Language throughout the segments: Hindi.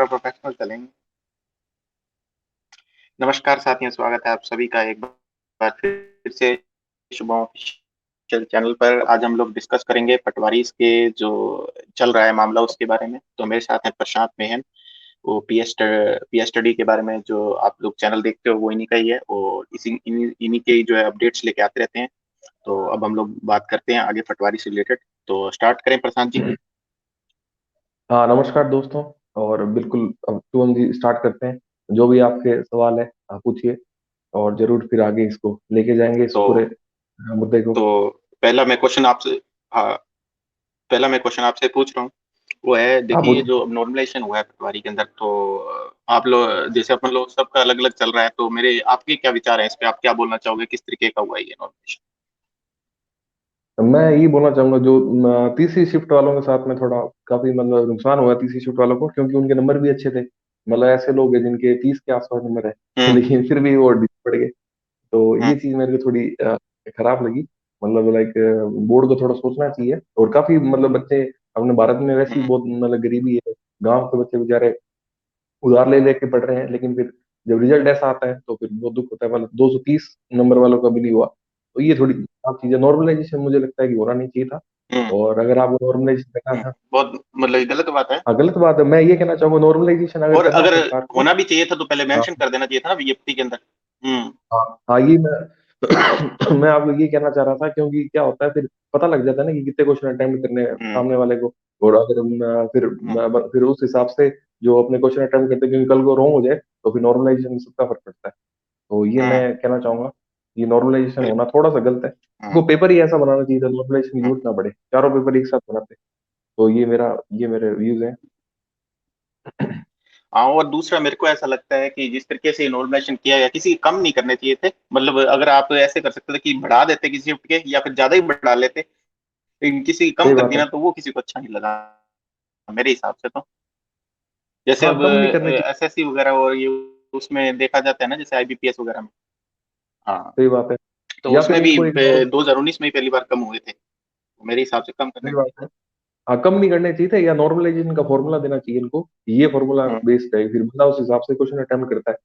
थोड़ा प्रोफेशनल चलेंगे। नमस्कार साथियों, स्वागत है आप सभी का एक बार फिर से शुभम ऑफिशियल चैनल पर। आज हम लोग डिस्कस करेंगे पटवारीज़ के जो चल रहा है मामला उसके बारे में। तो मेरे साथ हैं प्रशांत मेहन, वो पीएस स्टडी के बारे में जो आप लोग चैनल देखते हो वो इन्हीं का ही है और इन्हीं के ही जो है अपडेट्स लेके आते रहते हैं। तो अब हम लोग बात करते हैं आगे पटवारी से रिलेटेड। तो स्टार्ट करें प्रशांत जी? हाँ, नमस्कार दोस्तों। और बिल्कुल अब तो हम जी स्टार्ट करते हैं। जो भी आपके सवाल है आप पूछिए, और जरूर फिर आगे इसको लेके जाएंगे इस तो पूरे मुद्दे को। तो पहला मैं क्वेश्चन आपसे हाँ पहला मैं क्वेश्चन आपसे पूछ रहा हूँ। वो है, हाँ, देखिए, ये पूछिए। जो नॉर्मलाइजेशन हुआ है पटवारी के अंदर, तो आप लोग जैसे अपन लोग सबका अलग अलग चल रहा है, तो मेरे आपके क्या विचार हैं इस पे? आप क्या बोलना चाहोगे, किस तरीके का हुआ है ये नॉर्मलाइजेशन? मैं यही बोलना चाहूंगा, जो तीसरी शिफ्ट वालों के साथ में थोड़ा काफी मतलब नुकसान हुआ तीसरी शिफ्ट वालों को, क्योंकि उनके नंबर भी अच्छे थे। मतलब ऐसे लोग हैं जिनके 30 के आसपास नंबर है हम्म। लेकिन फिर भी वो डिस पड़ गए। तो हम्म। ये चीज मेरे को थोड़ी खराब लगी। मतलब लाइक बोर्ड को थोड़ा सोचना चाहिए। और काफी मतलब बच्चे अपने भारत में वैसे ही हम्म। बहुत मतलब गरीबी है। गांव के बच्चे बेचारे उधार ले लेके पढ़ रहे हैं, लेकिन फिर जब रिजल्ट ऐसा आता है तो फिर बहुत दुख होता है। मतलब 230 नंबर वालों का भी नहीं हुआ। तो ये थोड़ी खराब चीज है। नॉर्मलाइजेशन मुझे लगता है कि होना नहीं चाहिए था। हम्म। और अगर आप नॉर्मलाइजेशन करना था। बहुत मतलब ये गलत बात है। हाँ, गलत बात है। मैं ये कहना चाहूंगा, नॉर्मलाइजेशन अगर और करना अगर सरकार को। होना भी चाहिए था तो पहले हाँ, मेंशन कर देना चाहिए था ना बीएफटी के अंदर। हम्म। हाँ, हाँ, ये मैं मैं आपको ये कहना चाह रहा था, क्योंकि क्या होता है फिर पता लग जाता है ना कि कितने क्वेश्चन अटेम्प्ट करने हैं हम्म। सामने वाले को। और अगर हम्म। फिर उस हिसाब से जो अपने क्वेश्चन अटेम्प्ट करते हैं, क्योंकि कल को रॉन्ग हो जाए तो फिर नॉर्मलाइजेशन में सबका फर्क पड़ता है। तो ये हम्म। मैं कहना चाहूंगा, ये नॉर्मलाइजेशन होना बिल्कुल। थोड़ा सा गलत है। हम्म। उनको पेपर ही ऐसा बनाना चाहिए था, नॉर्मलाइजेशन की हम्म। जरूरत ना पड़े, चारों पेपर एक साथ बनाते। तो ये मेरे व्यूज हैं। हाँ, और दूसरा मेरे को ऐसा लगता है कि जिस तरीके से नॉर्मलाइजेशन किया गया, किसी कम नहीं करने चाहिए थे। मतलब अगर आप ऐसे कर सकते थे कि बढ़ा देते किसी शिफ्ट के, या फिर ज्यादा ही बढ़ा लेते, लेकिन किसी की कम सही कर बात दी है। ना तो वो किसी को अच्छा नहीं लगा मेरे हिसाब से। तो जैसे हाँ, अब कम नहीं करने चाहिए। एसएससी वगैरह और ये उसमें देखा जाता है ना, जैसे आईबीपीएस वगैरह में। हाँ। सही बात है। तो या फिर उसमें भी इनको एक 2019 में ही पहली बार कम हुए थे। मेरे हिसाब से कम करने सही चाहिए। बात है। हाँ, कम नहीं करने चाहिए थे, या नॉर्मलाइजेशन का फॉर्मूला देना चाहिए इनको। ये फॉर्मूला हम्म। बेस्ड है, फिर बंदा उस हिसाब से क्वेश्चन अटेम्प्ट करता है।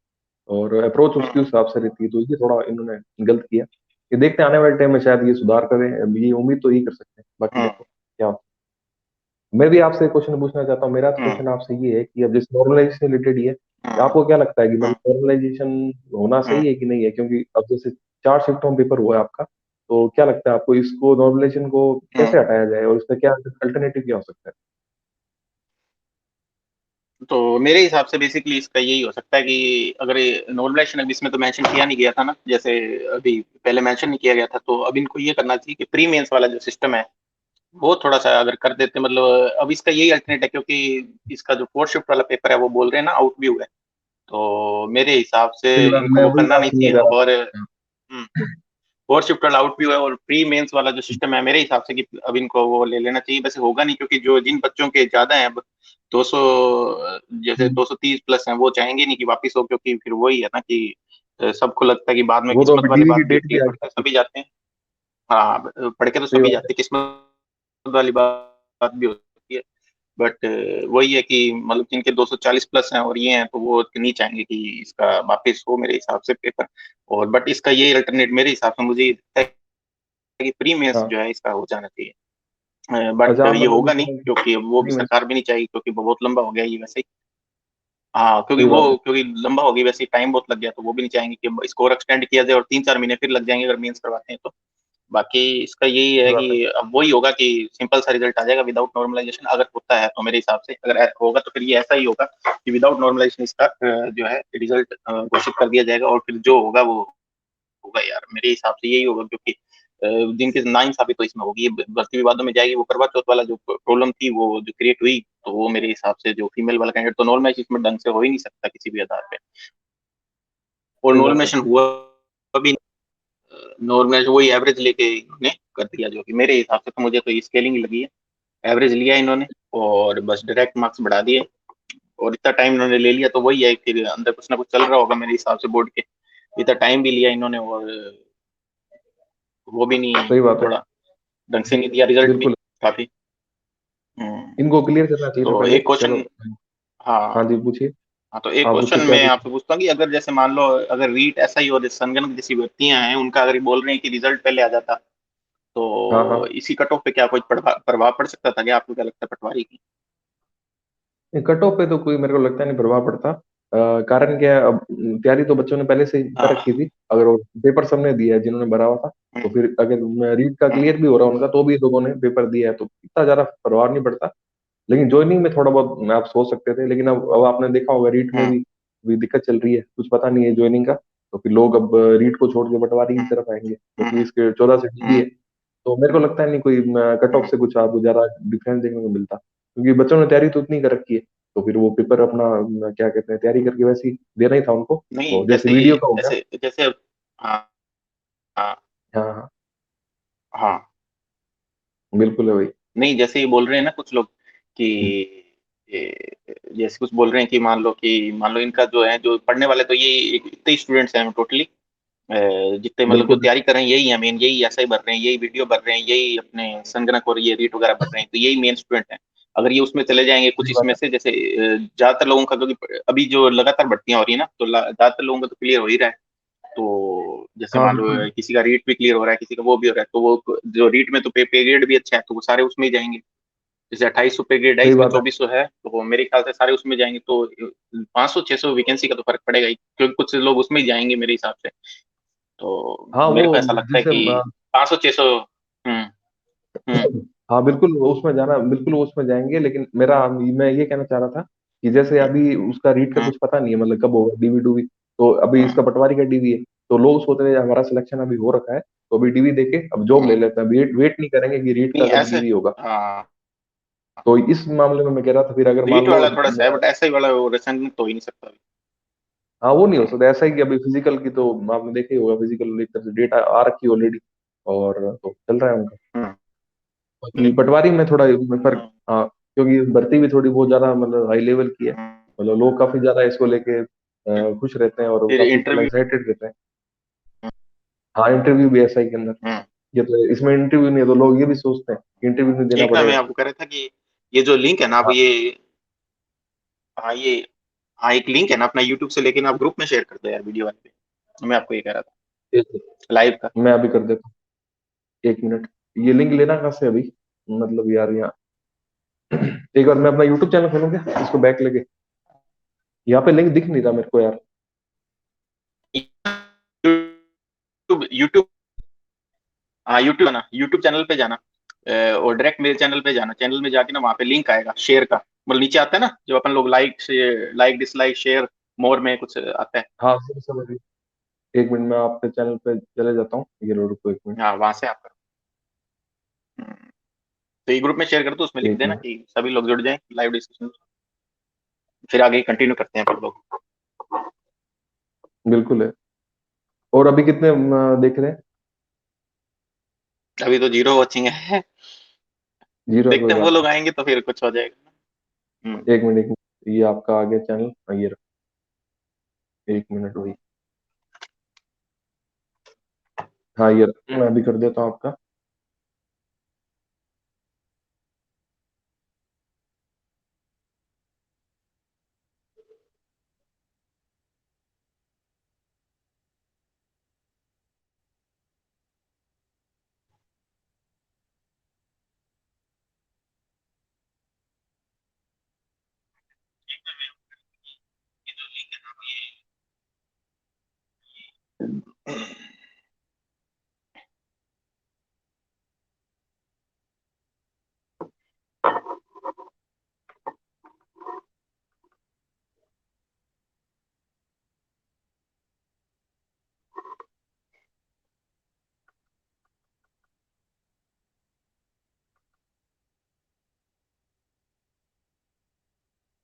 और अप्रोच उसकी उस हम्म। हिसाब से रहती है। तो ये थोड़ा इन्होंने गलत किया। ये देखते हैं आने वाले टाइम में शायद ये सुधार करें। अब ये उम्मीद तो यही कर सकते हैं, बाकी हम्म। देखो क्या होता है। मैं भी आपसे क्वेश्चन पूछना चाहता हूँ। मेरा हम्म। क्वेश्चन आपसे ये है कि अब जैसे नॉर्मलाइजेशन से रिलेटेड ही है, कि हम्म। आपको क्या लगता है कि मतलब हम्म। नॉर्मलाइजेशन होना हम्म। सही है कि नहीं है? क्योंकि अब जैसे 4 शिफ्टों में पेपर हुआ है आपका, तो क्या लगता है आपको, इसको नॉर्मलाइजेशन को हम्म। कैसे हटाया जाए और इसका क्या अल्टरनेटिव क्या हो सकता है? तो मेरे हिसाब से बेसिकली इसका यही हो सकता है कि अगर नॉर्मलाइजेशन, अब इसमें तो मेंशन किया नहीं गया था ना, जैसे अभी पहले मेंशन नहीं किया गया था, तो अब इनको ये करना चाहिए कि प्री मेंस वाला जो सिस्टम है वो थोड़ा सा अगर कर देते। मतलब अब इसका यही अल्टरनेट है, क्योंकि इसका जो फोर्थ शिफ्ट वाला पेपर है वो बोल रहे हैं ना आउट भी हुआ है। तो मेरे हिसाब से सही बात, इनको मैं वो वही करना बात नहीं सुनना चाहिए। चाह रहा और था। फोर्थ शिफ्ट वाला आउट भी हुआ है, और प्री मेंस वाला जो सिस्टम है मेरे हिसाब से कि अब इनको वो ले लेना चाहिए। वैसे होगा नहीं, क्योंकि जो जिन बच्चों के ज्यादा हैं अब 200, जैसे 230 प्लस हैं, वो चाहेंगे नहीं कि वापिस हो, क्योंकि फिर वही है ना कि सबको लगता है कि बाद में वो तो किस्मत अभी वाली डीवी की बात भी डेट होती भी है, आ पढ़ते गई। सभी जाते हैं। हाँ, पढ़ के तो सही सभी बात है। जाते हैं, किस्मत वाली बात भी होती है। बट वही है कि मतलब जिनके 240 प्लस हैं और ये हैं, तो वो नहीं चाहेंगे कि इसका वापिस हो मेरे हिसाब से पेपर। और बट इसका ये अल्टरनेट मेरे हिसाब से मुझे लगता है कि प्री मेंस हाँ। जो है इसका हो जाना चाहिए। बट अच्छा, आप ये होगा नहीं, मतलब क्योंकि वो भी नहीं मैं सरकार भी नहीं चाहिए, क्योंकि वो बहुत लंबा हो गया ये वैसे ही। हाँ, सही बात है। क्योंकि लंबा हो गया वैसे ही, टाइम बहुत लग गया, तो वो भी नहीं चाहेंगे कि स्कोर एक्सटेंड किया जाए और 3-4 महीने फिर लग जाएंगे अगर मेंस करवाते हैं तो। बाकी इसका यही सही है बात है। कि अब वही होगा कि सिंपल सा रिजल्ट आ जाएगा विदाउट नॉर्मलाइजेशन, अगर होता है तो। मेरे हिसाब से अगर होगा तो फिर ये ऐसा ही होगा कि विदाउट नॉर्मलाइजेशन इसका जो है रिजल्ट घोषित कर दिया जाएगा, और फिर जो होगा वो होगा यार। मेरे हिसाब से यही होगा, क्योंकि जिनकी नाइंसाफी तो इसमें होगी, ये भर्ती विवादों में जाएगी। वो करवा चौथ वाला जो प्रॉब्लम थी वो जो क्रिएट हुई, तो वो मेरे हिसाब से जो फीमेल वाला कैंडिडेट, तो नॉर्मलाइजेशन इसमें ढंग से हो ही नहीं सकता किसी भी आधार पे। और सही बात है। नॉर्मलाइजेशन हुआ भी, नॉर्मलाइजेशन वही एवरेज लेके इन्होंने कर दिया, जो कि मेरे हिसाब से तो मुझे तो स्केलिंग ही लगी है। एवरेज लिया इन्होंने और बस डायरेक्ट मार्क्स बढ़ा दिए, और इतना टाइम इन्होंने ले लिया, तो वही है फिर अंदर कुछ ना कुछ चल रहा होगा मेरे हिसाब से बोर्ड के। इतना टाइम भी लिया इन्होंने और वो भी नहीं, सही बात है। थोड़ा ढंग से नहीं दिया रिजल्ट भी बिल्कुल। काफी। हम्म। इनको क्लियर करना चाहिए था तो पहले। एक क्वेश्चन, चलो। हाँ। हाँ जी, पूछिए। हाँ, तो एक हाँ क्वेश्चन पूछिए, क्या मैं पूछिए। आपसे पूछता हूँ कि अगर जैसे मान लो, अगर रीट ऐसा ही हो जैसे संगणक जैसी भर्तियां हैं उनका, अगर ये बोल रहे हैं कि रिजल्ट पहले आ जाता, हाँ तो हाँ। इसी कट ऑफ पे क्या कोई प्रभाव पड़ सकता था क्या? आपको क्या लगता है पटवारी की? कट ऑफ पे तो कोई मेरे को लगता नहीं प्रभाव पड़ता। कारण क्या है, अब तैयारी तो बच्चों ने पहले से ही कर रखी हाँ। थी। अगर वो पेपर सबने दिया है जिन्होंने भरा हुआ था, तो हम्म। फिर अगर रीट का हम्म। क्लियर भी हो रहा है उनका, तो भी लोगों ने पेपर दिया है, तो इतना ज्यादा प्रभाव नहीं पड़ता। लेकिन ज्वाइनिंग में थोड़ा बहुत आप सोच सकते थे, लेकिन अब आपने देखा होगा रीट में हम्म। भी दिक्कत चल रही है, कुछ पता नहीं है ज्वाइनिंग का। तो फिर लोग अब रीट को छोड़ के पटवारी की हम्म। तरफ आएंगे, क्योंकि हम्म। इसके 14 से डिग्री हम्म। है। तो मेरे को लगता है नहीं कोई कट ऑफ हम्म। से कुछ आपको ज्यादा डिफरेंस देखने को मिलता, क्योंकि बच्चों ने तैयारी तो उतनी कर रखी है। तो फिर वो पेपर अपना क्या कहते हैं, तैयारी करके वैसे ही देना ही था उनको। नहीं, तो जैसे जैसे वीडियो का हो गया। जैसे जैसे हाँ। हाँ। हाँ हाँ, हाँ। बिल्कुल है भाई। नहीं, जैसे ये बोल रहे हैं ना कुछ लोग कि जैसे कुछ बोल रहे हैं कि मान लो इनका जो है, जो पढ़ने वाले तो ये इतने स्टूडेंट्स हैं टोटली, जितने मतलब जो बिल्कुल तैयारी कर रहे हैं यही है मेन, यही ऐसा ही भर रहे हैं, यही वीडियो भर रहे हैं, यही अपने संगणक और ये रीट वगैरह भर रहे हैं, तो यही मेन स्टूडेंट हैं। अगर ये उसमें चले जाएंगे कुछ सही इसमें बात है। से, जैसे ज्यादातर लोगों का, क्योंकि अभी जो लगातार भर्तियां हो रही है ना, तो ज्यादातर लोगों का तो क्लियर हो ही रहा है। तो जैसे हाँ मान लो बिल्कुल। किसी का रीट भी क्लियर हो रहा है, किसी का वो भी हो रहा है, तो वो जो रीट में तो पे ग्रेड भी अच्छा है, तो वो सारे उसमें ही जाएंगे। जैसे 2800 पे ग्रेड है, सही इसमें बात है। 2400 है, तो वो मेरे ख्याल से सारे उसमें जाएंगे, तो 500 600 वैकेंसी का तो फर्क पड़ेगा ही, क्योंकि कुछ लोग उसमें ही जाएंगे मेरे हिसाब से। तो हाँ वो मेरे को ऐसा लगता है जैसे कि 500 600। हम्म। हम्म। हाँ बिल्कुल वो उसमें जाना, बिल्कुल वो उसमें जाएंगे, लेकिन मेरा मैं ये कहना चाह रहा था कि जैसे हम्म। अभी उसका रीट का हम्म। कुछ पता नहीं है, मतलब कब होगा डीवी डूवी। तो अभी हम्म। इसका पटवारी का डीवी है। तो लोग सोच रहे हैं हमारा सिलेक्शन अभी हो रखा है, तो अभी डीवी देके अब जॉब ले हम्म। लेते हैं, वेट वेट नहीं करेंगे कि रीट का नहीं, कब ऐसे। डीवी होगा। हाँ। तो इस मामले में मैं कह रहा था, फिर अगर मान रीट लो वाला थोड़ा सा है, बट ऐसा ही वाला वो रेसन तो हो ही नहीं सकता अभी। हाँ वो नहीं हो सकता ऐसा ही कि अभी फिजिकल की तो आपने देखा ही होगा, फिजिकल एक तरह से डेटा आ रखी है ऑलरेडी, और तो चल रहा है उनका। हम्म। बाकी पटवारी में थोड़ा फर्क। हम्म। हाँ, क्योंकि भर्ती भी थोड़ी बहुत ज्यादा मतलब हाई लेवल की है। हम्म। मतलब लोग काफी ज्यादा इसको लेके खुश रहते हैं, और वो फिर काफी मतलब इंटरव्यू। एक्साइटेड रहते हैं। हाँ इंटरव्यू भी ऐसा ही के अंदर। हम्म। ये तो इसमें इंटरव्यू नहीं है, तो लोग ये भी सोचते हैं कि इंटरव्यू नहीं देना एक ना, मैं पड़ेगा। आपको कह रहा था कि ये जो लिंक है ना, आप हाँ ये, हाँ ये, हाँ एक लिंक है ना अपना यूट्यूब से, लेकिन आप ग्रुप में शेयर कर दो यार वीडियो वाले पे। मैं आपको ये कह रहा था, एक लाइव का। मैं अभी कर देता हूँ, 1 मिनट। ये लिंक लेना कहाँ से अभी, मतलब यार यहाँ एक बार मैं अपना यूट्यूब चैनल खोलूँ क्या, इसको बैक लेके। यहाँ पे लिंक दिख नहीं रहा मेरे को यार। यूट्यूब यूट्यूब हाँ, यूट्यूब ना, यूट्यूब चैनल पे जाना, और डायरेक्ट मेरे चैनल पे जाना, चैनल में जाके ना वहाँ पे लिंक आएगा शेयर का, मतलब नीचे आता है ना जो अपन लोग लाइक डिसलाइक शेयर मोर में कुछ आता है। हाँ सर समझ गई। 1 मिनट में आपके चैनल पे चले जाता हूँ, ये लो रुको 1 मिनट। हाँ, वहां से आप करो। तो ये ग्रुप में शेयर कर दो, उसमें लिख एक देना मिनट कि सभी लोग जुड़ जाएं लाइव डिस्कशन। फिर आगे कंटिन्यू करते हैं अपन लोग। बिल्कुल है। और अभी कितने देख रहे हैं? अभी तो जीरो वॉचिंग है। जीरो है, कोई देखते हैं, वो बात लोग आएंगे तो फिर कुछ हो जाएगा। हम्म। नहीं। 1 मिनट 1 मिनट, ये आपका आ गया चैनल, ये रहा। 1 मिनट वही। हाँ ये रहा। मैं अभी कर देता हूँ आपका।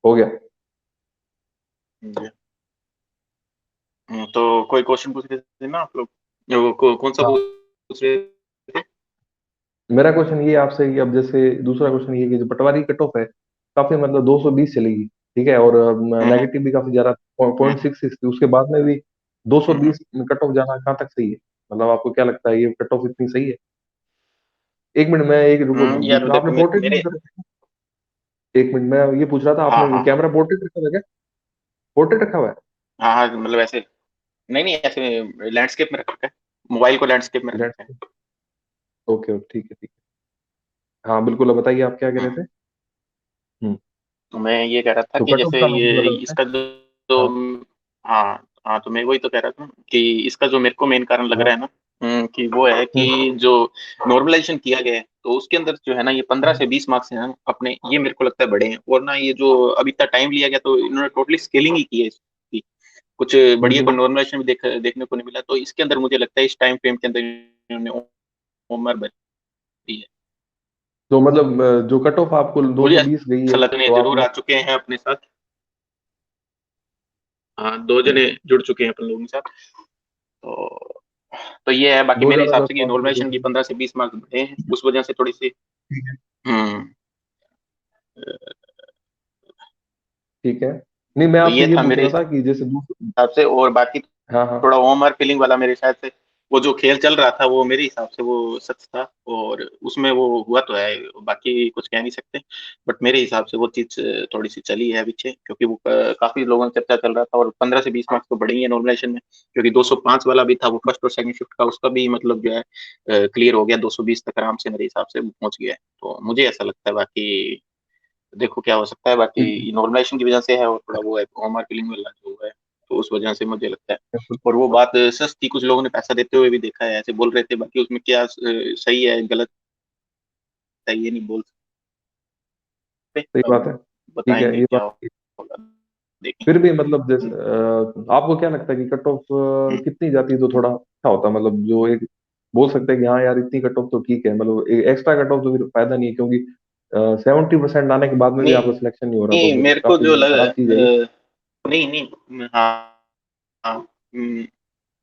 हो गया। जी। तो कोई क्वेश्चन पूछ रहे थे ना आप लोग, कौन सा हाँ पूछ रहे थे? मेरा क्वेश्चन ये आपसे कि अब जैसे दूसरा क्वेश्चन ये कि जो पटवारी कट ऑफ है, काफी मतलब 220 चलेगी, ठीक है, और हम्म। नेगेटिव भी काफी ज्यादा, हम्म। 0.66 थी, उसके बाद में भी हम्म। 220 कट ऑफ जाना कहाँ तक सही है? मतलब आपको क्या लगता है, ये कट ऑफ इतनी सही है? 1 मिनट में एक रुको, यार बीच में देखो, आपने पोर्ट्रेट मेरे नहीं कर रखा? एक मिनट, मैं ये पूछ रहा था, हाँ आपने हाँ हाँ कैमरा पोर्ट्रेट रखा हुआ है क्या? पोर्ट्रेट रखा हुआ है? हाँ हाँ, मतलब ऐसे नहीं नहीं, ऐसे लैंडस्केप में रख रखा है, मोबाइल को लैंडस्केप में रख रखा है। लैंडस्केप। ओके ओके, ठीक है ठीक है। हाँ बिल्कुल, अब बताइए आप क्या कह रहे थे। हम्म। हम्म। तो मैं ये कह रहा था तो कि कट ऑफ जैसे का मतलब ये क्या लगता है? इसका जो हाँ हाँ हाँ, तो मैं वही तो कह रहा था कि इसका जो मेरे को मेन कारण लग हाँ। रहा है ना, कि वो है हम्म कि जो नॉर्मलाइजेशन किया गया है, तो उसके अंदर जो है ना, ये 15 से 20 मार्क्स हैं ना अपने, ये मेरे को लगता है बड़े हैं। और ना ये जो अभी इतना टाइम लिया गया, तो इन्होंने टोटली स्केलिंग ही की है इसकी, कुछ बढ़िया हम्म। को नॉर्मलाइजेशन भी देखने को नहीं मिला। तो इसके अंदर मुझे लगता है इस टाइम फ्रेम के अंदर इन्होंने उम्र भरी है। तो मतलब जो कट ऑफ आपको मुझे 220 गई ऐसा है, लगने तो जरूर आपने। आ चुके हैं अपने साथ। हाँ, दो जने जुड़ चुके हैं अपन लोगों के साथ। तो ये है, बाकी दो मेरे ज्यादा हिसाब दस से कि पाँच में नॉर्मलाइजेशन की दो। 15 से 20 मार्क्स बढ़े हैं, उस वजह से थोड़ी सी। ठीक है हम्म। ठीक है। नहीं, मैं तो आपसे ये ये था पूछ मेरे रहा था कि जैसे दूसरे। हिसाब से। और बाकी हाँ हाँ। थोड़ा ओमर फीलिंग वाला मेरे हिसाब से, वो जो खेल चल रहा था वो मेरे हिसाब से वो सच था, और उसमें वो हुआ तो है, बाकी कुछ कह नहीं सकते। बट मेरे हिसाब से वो चीज थोड़ी सी चली है पीछे, क्योंकि वो काफी लोगों में चर्चा चल रहा था। और 15 से 20 मार्क्स तो बढ़ी है नॉर्मलाइजेशन में, क्योंकि 205 वाला भी था वो फर्स्ट और सेकंड शिफ्ट का, उसका भी मतलब जो है क्लियर हो गया, 220 तक आराम से मेरे हिसाब से पहुंच गया है। तो मुझे ऐसा लगता है, बाकी देखो क्या हो सकता है। ठीक है। बाकी नॉर्मलाइजेशन की वजह से है, और थोड़ा वो है होमवर्क फीलिंग वाला जो है, तो उस वजह से मुझे लगता है। बिल्कुल। और वो बात सच थी, कुछ लोगों ने पैसा देते हुए भी देखा है, ऐसे बोल रहे थे। बाकी उसमें क्या सही है गलत है ये नहीं बोल सकते, सही अब बात है। ठीक है, बताएंगे ये क्या बात। होगा, देखेंगे। फिर भी मतलब जैसे हम्म, आपको क्या लगता है कि कट ऑफ हम्म, कितनी जाती तो थोड़ा अच्छा होता, मतलब जो एक बोल सकते हैं कि हाँ यार इतनी कट ऑफ तो ठीक है, मतलब एक्स्ट्रा कट ऑफ तो फिर फायदा नहीं है, क्योंकि 70% आने के बाद में भी आपका नहीं सिलेक्शन नहीं हो रहा, तो नहीं, फिर मेरे को जो काफी लग खराब चीज है ये। नहीं नहीं, हाँ हाँ,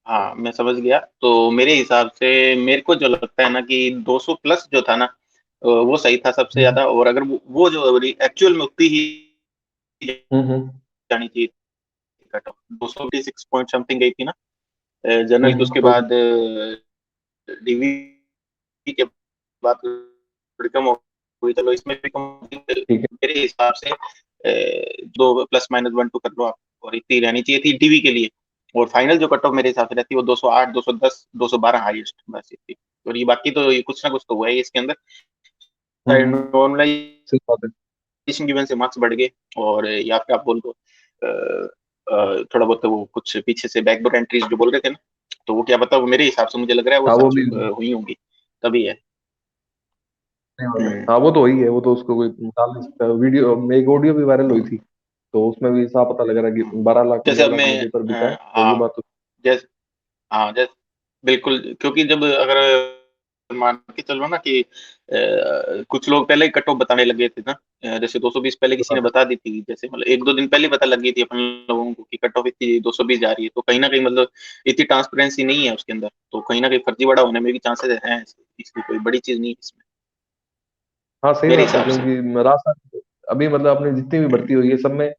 हाँ मैं समझ गया। तो मेरे हिसाब से मेरे को जो लगता है ना कि 200 प्लस जो था ना, वो सही था सबसे हम्म ज्यादा। और अगर वो जो एक्चुअल में उतनी ही हम्म। जानी चाहिए थी कट ऑफ, 256 पॉइंट समथिंग गई थी ना जनरल की। उसके तो बाद डीवी के बाद थोड़ी कम हो गई, चलो इसमें भी कम हो गई। ठीक है। मेरे हिसाब से दो प्लस माइनस वन टू कर लो आप, और इतनी रहनी चाहिए थी टीवी के लिए। और फाइनल जो कट ऑफ मेरे हिसाब से रहती है वो 208, 210, 212 हाईएस्ट, बस इतनी। और ये बाकी तो ये कुछ ना कुछ तो हुआ है इसके अंदर। हम्म। नॉर्मलाइजेशन सही बात है। की वजह से मार्क्स बढ़ गए। और या फिर आप बोल दो थोड़ा बहुत वो कुछ पीछे से बैकडोर एंट्रीज जो बोल रहे थे ना, तो वो क्या पता, वो मेरे हिसाब से मुझे लग रहा है वो हाँ वो सच भी हुई होंगी, तभी है। सही बात है। हम्म, हाँ वो तो वही है, वो तो उसको कोई टाल नहीं सकता। वीडियो में एक ऑडियो भी वायरल हुई हम्म, थी, तो उसमें भी साफ पता लग रहा है कि हम्म। 12 लाख जैसे 15 अब लाख मैं में पेपर बिका है, तो ये हाँ, बात तो। जैसे हाँ जैसे बिल्कुल, क्योंकि जब अगर मान के चलो ना कि कुछ लोग पहले ही कट ऑफ बताने लगे थे ना, जैसे 220 पहले सही किसी ने बात है। बता दी थी, जैसे मतलब एक दो दिन पहले पता लग गई थी अपन लोगों को कि कट ऑफ इतनी 220 जा रही है, तो कहीं ना कहीं मतलब इतनी ट्रांसपेरेंसी नहीं है उसके अंदर, तो कहीं ना कहीं फर्जीवाड़ा होने में भी चांसेस हैं। इसकी कोई बड़ी चीज नहीं है इसमें, हाँ सही मेरे बात है, हिसाब से। क्योंकि राजस्थान अभी मतलब अपनी जितनी भी भर्ती हुई है सब में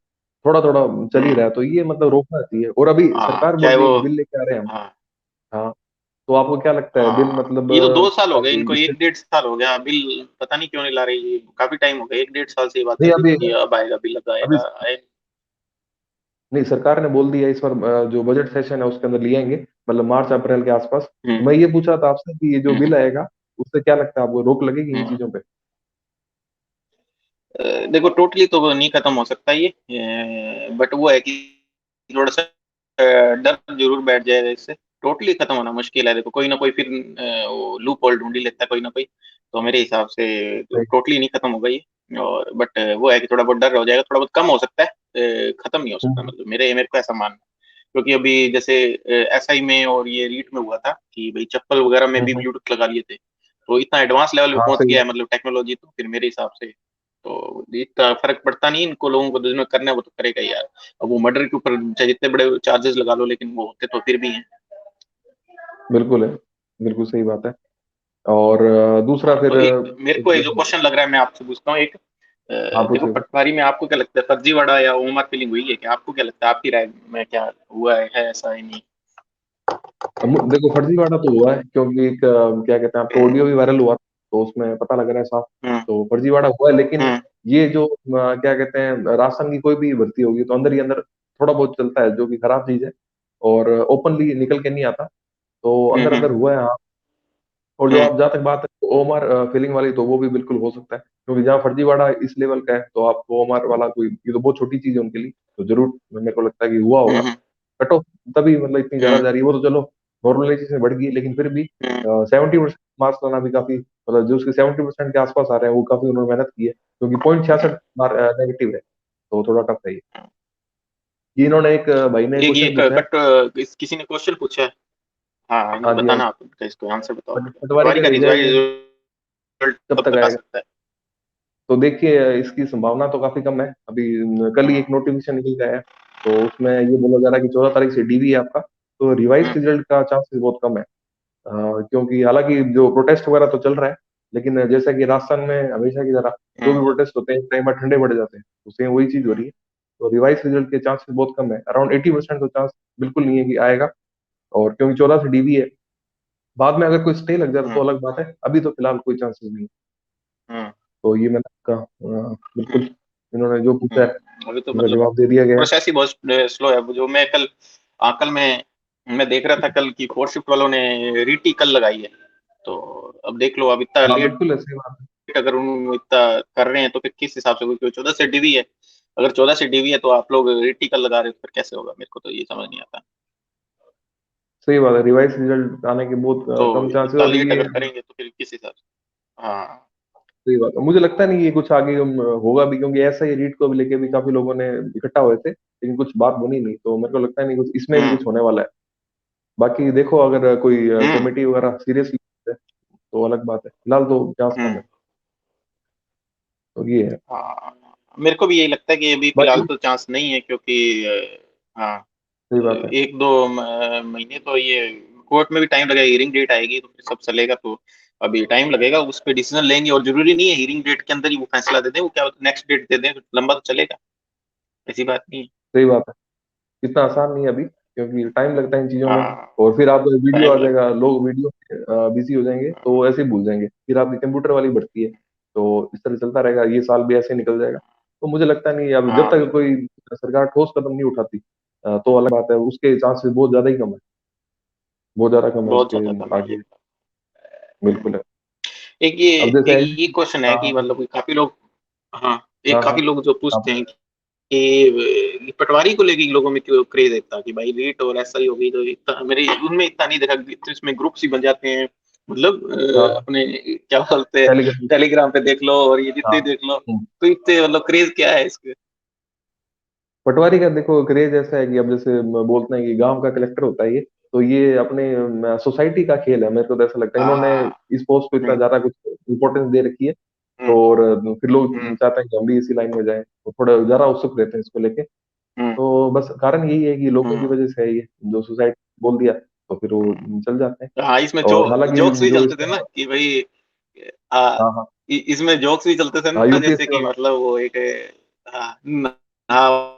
थोड़ा थोड़ा चल ही हम्म, रहा है, तो ये मतलब रोकना चाहिए। और अभी हाँ सरकार बोल चाहे रही है वो कि बिल लेके आ रहे हैं हम। हाँ हाँ। तो आपको क्या लगता है बिल हाँ, मतलब ये तो 2 साल हो गए ताकि इनको, इससे। 1 1.5 साल हो गया बिल, पता नहीं क्यों नहीं ला रही। काफी टाइम हो गया, 1 1.5 साल से ये बात नहीं चल रही अभी थी कि अब आएगा बिल, अब अभी आएगा आए। नहीं, सरकार ने बोल दिया इस बार जो बजट सेशन है उसके अंदर ले आएंगे, मतलब मार्च अप्रैल के आसपास। तो हम्म मैं ये पूछ रहा था आपसे कि ये जो हम्म बिल आएगा उससे क्या लगता है आपको, रोक लगेगी इन हम्म। चीजों पे? देखो टोटली तो वो नहीं खत्म हो सकता ये, बट वो है कि थोड़ा सा डर जरूर बैठ जाएगा इससे। टोटली खत्म होना मुश्किल है, देखो कोई ना कोई फिर वो लूप होल ढूंढ ही लेता है कोई ना कोई। तो मेरे हिसाब से सही। टोटली नहीं खत्म होगा ये। और बट वो है कि थोड़ा बहुत डर हो जाएगा, थोड़ा बहुत कम हो सकता है, खत्म नहीं हो सकता, हम्म, मतलब मेरे को ऐसा मानना है। क्योंकि अभी जैसे एसआई में और ये रीट में हुआ था कि भाई चप्पल वगैरह में भी हम्म। ब्लूटूथ लगा लिए थे, तो इतना एडवांस लेवल पे हाँ पहुंच सही गया है। है मतलब टेक्नोलॉजी, तो फिर मेरे हिसाब से तो इतना फर्क पड़ता नहीं इनको लोगों को, जिन्हें करना है वो तो करेगा ही यार। अब वो मर्डर के ऊपर चाहे जितने बड़े चार्जेस लगा लो, लेकिन वो होते तो फिर भी हैं। बिल्कुल है, बिल्कुल सही बात है। और दूसरा हाँ, फिर तो एक मेरे को एक जो जैसे। क्वेश्चन लग रहा है मैं आपसे पूछता हूँ एक, हाँ देखो पूछिए। पटवारी में आपको क्या लगता है, फर्जीवाड़ा या ओमर फीलिंग हुई है क्या? आपको क्या लगता है, आपकी राय में क्या हुआ है ऐसा है नहीं? देखो फर्जीवाड़ा तो हुआ है, क्योंकि क्या कहते हैं, आपका ऑडियो भी वायरल हुआ, तो उसमें पता लग रहा है साफ। हम्म तो फर्जीवाड़ा हुआ है, लेकिन हम्म ये जो क्या कहते हैं, राशन की कोई भी भर्ती होगी तो अंदर ही अंदर थोड़ा बहुत चलता है, जो कि खराब चीज है, और ओपनली निकल के नहीं आता, तो अंदर अंदर हम्म। हुआ है हाँ। और जो हम्म। आप जहाँ तक बात है ओमार फीलिंग वाली, तो वो भी बिल्कुल हो सकता है, क्योंकि जहाँ फर्जीवाड़ा इस लेवल का है तो आपको ओमार वाला कोई, ये तो बहुत छोटी चीज है उनके लिए, तो जरूर मेरे को लगता है कि हुआ होगा। हम्म। कट ऑफ तभी मतलब इतनी ज्यादा हम्म। जा रही है, वो तो चलो नॉर्मलाइजेशन बढ़ गई, लेकिन फिर भी हम्म। 70% मार्क्स लाना भी काफी, मतलब जो उसके 70% के आसपास आ रहे हैं वो काफी उन्होंने मेहनत की है, क्योंकि पॉइंट हम्म। 66 नेगेटिव है, तो थोड़ा टफ है ये इन्होंने एक भाई ने एक ये क्वेश्चन पूछा है। किसी ने क्वेश्चन पूछा है। हाँ, हाँ इनको जी हाँ बताना जी। आप इनका, इसको आंसर बताओ। पटवारी पटवारी का का रिजल्ट रिजल्ट कब कब तक तक आ आएगा? सकता है? तो देखिए इसकी संभावना तो काफी कम है अभी। कल ही हम्म। एक नोटिफिकेशन निकल गया है, तो उसमें ये बोला जा रहा है कि 14 तारीख से डीवी है आपका, तो रिवाइज हम्म। रिजल्ट का चांसेस बहुत कम है। क्योंकि हालांकि जो प्रोटेस्ट वगैरह तो चल रहा है, लेकिन जैसा कि राजस्थान में हमेशा की तरह जो भी हम्म। प्रोटेस्ट होते हैं टाइम पर ठंडे पड़ जाते हैं, तो सेम वही चीज हो रही है। तो रिवाइज रिजल्ट के चांसेस बहुत कम है, अराउंड 80% तो चांस बिल्कुल नहीं है कि आएगा। और क्योंकि 14 से डीवी है, बाद में अगर कोई स्टे लग जाता तो हम्म। अलग बात है, अभी तो फिलहाल कोई चांसेस नहीं है। हम्म। तो ये मैंने कहा बिल्कुल, इन्होंने जो पूछा है अभी तो उनका मतलब जवाब दे दिया गया है। प्रोसेस ही बहुत स्लो है। जो मैं कल कल मैं देख रहा था कल की फोर्थ शिफ्ट वालों ने रीटी कल लगाई है। तो अब देख लो, अब इतना हाँ लेट बिल्कुल ऐसी बात है। अगर उन इतना कर रहे हैं तो फिर किस हिसाब से, क्योंकि 14 से डीवी है। अगर 14 से डीवी है तो आप लोग रीटी कल लगा रहे हो, तो फिर कैसे होगा? मेरे को तो ये समझ नहीं आता। सही बात है, रिवाइज रिजल्ट आने के बहुत तो कम चांसेस, इतना और लेट ये अगर करेंगे तो फिर किस हिसाब से? हाँ। सही बात है, मुझे लगता नहीं ये कुछ आगे होगा भी, क्योंकि ऐसा ही रीट को भी लेके भी काफी लोगों ने इकट्ठा हुए थे, लेकिन कुछ बात बनी नहीं, तो मेरे को लगता नहीं कुछ इसमें भी हम्म। कुछ होने वाला है। बाकी देखो अगर कोई हम्म। कमेटी वगैरह सीरियसली तो अलग बात है, फिलहाल तो चांस कम है। हम्म। तो ये है। हाँ, मेरे को भी यही लगता है कि अभी फिलहाल बाकी तो चांस नहीं है, क्योंकि हाँ, सही बात है। एक दो महीने तो ये कोर्ट में भी टाइम लगेगा। हियरिंग डेट आएगी तो फिर सब चलेगा, तो अभी टाइम लगेगा, उस पर डिसीजन लेंगे। और जरूरी नहीं है हियरिंग डेट के अंदर ही वो फैसला दे दें, वो क्या नेक्स्ट डेट दे दें, लंबा तो चलेगा। ऐसी बात नहीं है। सही बात है, इतना आसान नहीं है अभी, क्योंकि टाइम लगता है इन चीजों में। हाँ, और फिर आप वीडियो टाइम आ लगता जाएगा, लोग वीडियो बिजी हो जाएंगे है। तो ऐसे ही भूल जाएंगे, फिर आपकी कंप्यूटर वाली बढ़ती है, तो इस तरह चलता रहेगा, ये साल भी ऐसे निकल जाएगा। तो मुझे लगता नहीं अब जब हाँ, तक बिल्कुल। कोई सरकार ठोस कदम नहीं उठाती तो अलग बात है, उसके चांसेस बहुत ज्यादा ही कम है, बहुत ज्यादा कम है बहुत उसके ज्यादा कम है ये। आगे। बिल्कुल है। एक ये अब जैसे एक ये क्वेश्चन है हाँ कि हाँ मतलब काफी लोग, हाँ, हाँ एक हाँ काफी लोग जो हाँ, पूछते हैं कि पटवारी को लेके लोगों में क्यों क्रेज इतना, कि भाई रीट और ऐसा ही होगी तो इतना मेरे उनमें इतना नहीं देखा। तो इसमें ग्रुप्स ही बन जाते हैं, मतलब हाँ अपने क्या बोलते हैं, टेलीग्राम। टेलीग्राम पे देख लो और ये हाँ जितने देख लो, हम्म। तो इतने मतलब क्रेज क्या है इसके? पटवारी का देखो क्रेज ऐसा है कि अब जैसे बोलते हैं कि गांव का कलेक्टर होता है ये, तो ये अपने सोसाइटी का खेल है, मेरे को तो ऐसा लगता है इन्होंने हाँ। इस पोस्ट को इतना हम्म। ज्यादा कुछ इंपॉर्टेंस दे रखी है। हम्म। तो और फिर लोग हम्म। चाहते हैं कि हम भी इसी लाइन में जाएं, तो थोड़ा ज्यादा उत्सुक रहते हैं इसको लेके। हम्म। तो बस कारण यही है कि लोगों की हम्म। वजह से है ये, जो सोसाइटी बोल दिया तो फिर वो चल जाते हैं। हाँ, इसमें और हालांकि जोक्स भी जो चलते थे ना इसका कि भाई, हाँ, हाँ हाँ इसमें जोक्स भी चलते थे हाँ ना, जैसे यूपीएससी कि वाला। मतलब वो एक, हाँ, हाँ,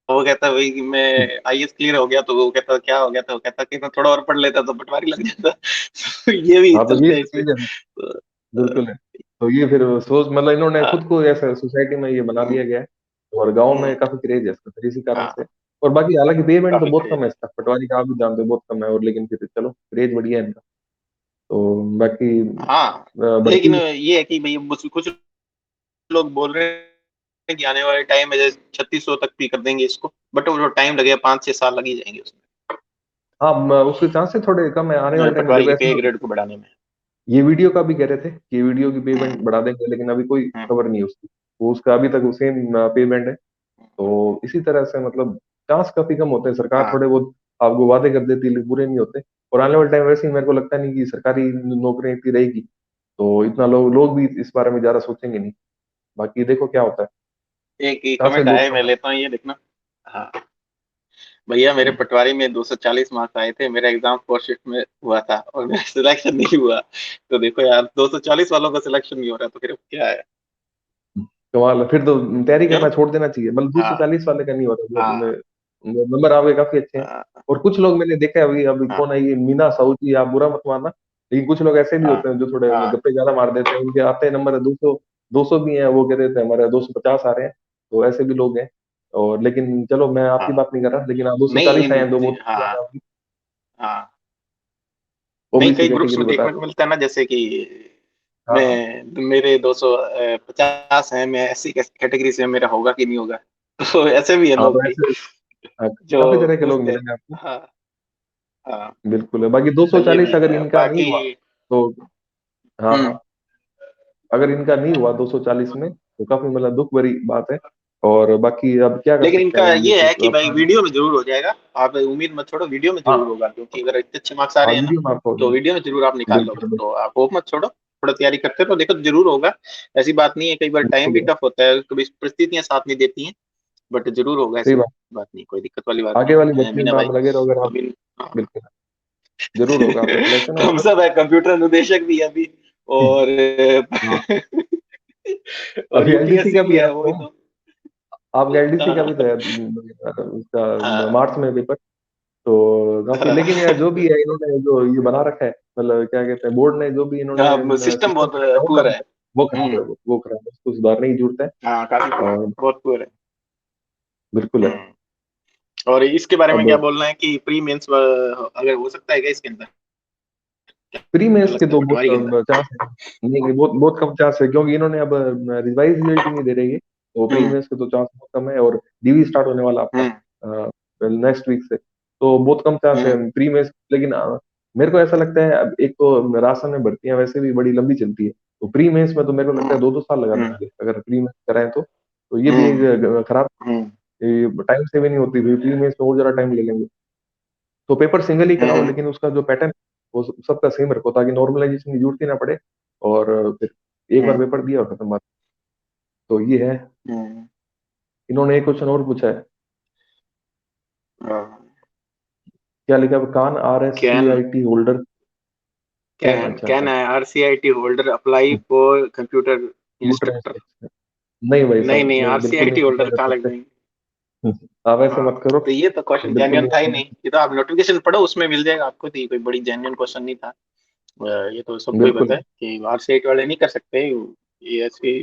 वो कहता है भाई कि मैं आईएएस क्लियर हो गया, तो वो कहता क्या हो गया था, वो कहता कि मैं थोड़ा और पढ़ लेता तो पटवारी लग जाता। तो ये भी हाँ तो ये चलते हैं तो इसमें चीज है ना, तो, बिल्कुल है। तो ये फिर सोच मतलब इन्होंने हाँ। खुद को ऐसा सोसाइटी में ये बना दिया गया है, और गांव हम्म। में काफी क्रेज है इसका, फिर इसी कारण से। हाँ, और बाकी हालांकि पेमेंट तो काफी बहुत क्रेज कम है है। इसका, पटवारी का आप भी जानते हो बहुत कम है, और लेकिन फिर चलो क्रेज बढ़िया है इनका। तो बाकी हाँ, लेकिन भर्ती। ये है कि भाई कुछ लोग बोल रहे हैं कि आने वाले टाइम में जैसे 3600 तक भी कर देंगे इसको, बट वो टाइम लगेगा, 5-6 साल लग ही जाएंगे उसमें, हाँ उसके चांसेस थोड़े कम है आने वाले टाइम में, पटवारी देखो की पे ऐसा ग्रेड को बढ़ाने में। ये वीडियो का भी कह रहे थे कि वीडियो की पेमेंट हम्म। बढ़ा देंगे, लेकिन अभी कोई हम्म। खबर नहीं है उसकी, वो उसका अभी तक सेम पेमेंट है। तो इसी तरह से मतलब चांस काफी कम होते हैं, सरकार हाँ, थोड़े बहुत आपको वादे कर देती है लेकिन पूरे नहीं होते। और आने वाले टाइम वैसे ही मेरे को लगता नहीं कि सरकारी नौकरियां इतनी रहेगी, तो इतना लोग भी इस बारे में ज्यादा सोचेंगे नहीं। बाकी देखो क्या होता है, एक ही चांसेस कमेंट बहुत आए, मैं कम है। लेता हूँ, ये देखना। हाँ, भैया मेरे पटवारी में 240 मार्क्स आए थे, मेरा एग्जाम फर्स्ट शिफ्ट में हुआ था और मेरा सिलेक्शन नहीं हुआ। तो देखो यार, 240 वालों का सिलेक्शन नहीं हो रहा, तो फिर अब क्या है? कमाल है, फिर तो तैयारी क्यों? करना छोड़ देना चाहिए, मतलब दो सौ हाँ। चालीस वाले का नहीं हो रहा हाँ। नंबर आपके काफी अच्छे हैं। हाँ। और कुछ लोग मैंने देखा है, अभी अभी हाँ। कौन है ये मीना साहू जी, आप बुरा मत मानना, लेकिन कुछ लोग ऐसे भी हाँ। होते हैं जो थोड़े हाँ। गप्पे ज्यादा मार देते हैं, उनके आते हैं नंबर 200 200 भी हैं, वो कह रहे थे हमारे 250 आ रहे हैं, तो ऐसे भी लोग हैं। और लेकिन चलो मैं आपकी हाँ बात नहीं कर रहा, लेकिन हाँ 240 आए हैं, दो नहीं, बहुत हाँ हाँ, नहीं ओबीसी कई गुड्स कैटेगरी में बता देखने रहे को हैं। मिलता है ना, जैसे कि हाँ हाँ मेरे 250 है, मैं ऐसी कैटेगरी से, मेरा होगा कि नहीं होगा। तो ऐसे भी है हाँ, लोग तो कई ऐसे जो काफी तरह के लोग पूछते हैं। मिलेंगे आपको। हाँ हाँ, बिल्कुल है, बाकी तो ये 240 भी अगर है इनका नहीं बाकी। हुआ तो, हाँ हाँ, हम्म अगर इनका नहीं हुआ 240 में तो काफी मतलब दुख भरी बात है। और बाकी अब क्या कर लेकिन सकते इनका हैं, ये ये तो है कि भाई अपना। वीडियो में जरूर हो जाएगा। आप उम्मीद मत छोड़ो, वीडियो में जरूर हाँ होगा, क्योंकि अगर इतने अच्छे मार्क्स आ हाँ, रहे हैं ना, वीडियो में आपको तो वीडियो में जरूर आप निकाल लोगे। बिल्कुल बिल्कुल तो आप होप मत छोड़ो, थोड़ा तैयारी करते रहो, देखो जरूर होगा। ऐसी बात नहीं है, कई बार टाइम भी बिल्कुल, टफ होता है, कभी परिस्थितियां साथ नहीं देती हैं, बट जरूर होगा, सही ऐसी बात। बात नहीं, कोई दिक्कत वाली बात आगे नहीं वाली है भर्तियों मीना में भाई। आप लगे रहो अगर आप। अभी हाँ। बिल्कुल, जरूर होगा आपका सिलेक्शन। तो हम और सब है, कंप्यूटर अनुदेशक भी है अभी, और हाँ, और अभी एलडीसी यूपीएससी का भी भी है है, वो भी आपको, तो। आपका एलडीसी का भी तो हाँ है उसका हाँ मार्च में पेपर। तो काफी, लेकिन यार जो भी है इन्होंने जो ये बना रखा है, मतलब क्या कहते हैं, बोर्ड ने जो भी हाँ, इन्होंने सिस्टम सिस्टम बहुत डाउन कर पुअर है। दिया, वो खराब हम्म है, वो खराब है, उसको सुधारने की जरूरत है। हाँ, काफी और बहुत पुअर है। बिल्कुल है। हम्म और इसके बारे में अब क्या बोलना है कि प्री मेंस अगर हो सकता है क्या इसके अंदर, प्री क्या मेंस के लगता है तो पटवारी के अंदर? बहुत चांस है, नहीं नहीं, बहुत बहुत कम चांस है, क्योंकि इन्होंने अब रिवाइज रिजल्ट ही नहीं दे रही है, तो प्री हम्म मेंस के तो चांस बहुत कम है। और डीवी स्टार्ट होने वाला हम्म आपका नेक्स्ट वीक से, तो बहुत कम चांस है हम्म प्री मेंस। लेकिन मेरे को ऐसा लगता है, अब एक तो राशन में भर्तियां वैसे भी बड़ी लंबी चलती है, तो प्री मेंस में तो मेरे को लगता हम्म है 2-2 साल लगा हम्म देंगे अगर प्री मेंस कराएं तो ये भी हम्म एक खराब हम्म टाइम सेविंग नहीं होती, प्री मेंस में और ज्यादा टाइम ले लेंगे। तो पेपर सिंगल ही कराओ, हम्म लेकिन उसका जो पैटर्न वो सबका सेम रखो, ताकि नॉर्मलाइजेशन की जरूरत ही ना पड़े। और फिर एक बार हम्म पेपर दिया और खत्म बात। तो ये है। हम्म, इन्होंने एक क्वेश्चन और पूछा है, हाँ। क्या लिखा है, can R S C can I T holder. Can, can अच्छा कैन अच्छा। RCIT holder apply for computer computer instructor? Instructor, नहीं भाई नहीं साहब, नहीं, नहीं, बिल्कुल नहीं आरसीआईटी होल्डर अप्लाई कर कहाँ लग सकते। जाएंगे? आप ऐसे हाँ, मत करो, तो ये तो क्वेश्चन बिल्कुल जेन्युइन नहीं था ही apply नहीं, कर ये तो आप नोटिफिकेशन पढ़ो, उसमें मिल जाएगा आपको, तो ये कोई बड़ी जेन्युइन क्वेश्चन नहीं था। ये तो सकते। सबको ही बिल्कुल पता है कि आरसीआईटी वाले नहीं कर सकते, ये ऐसे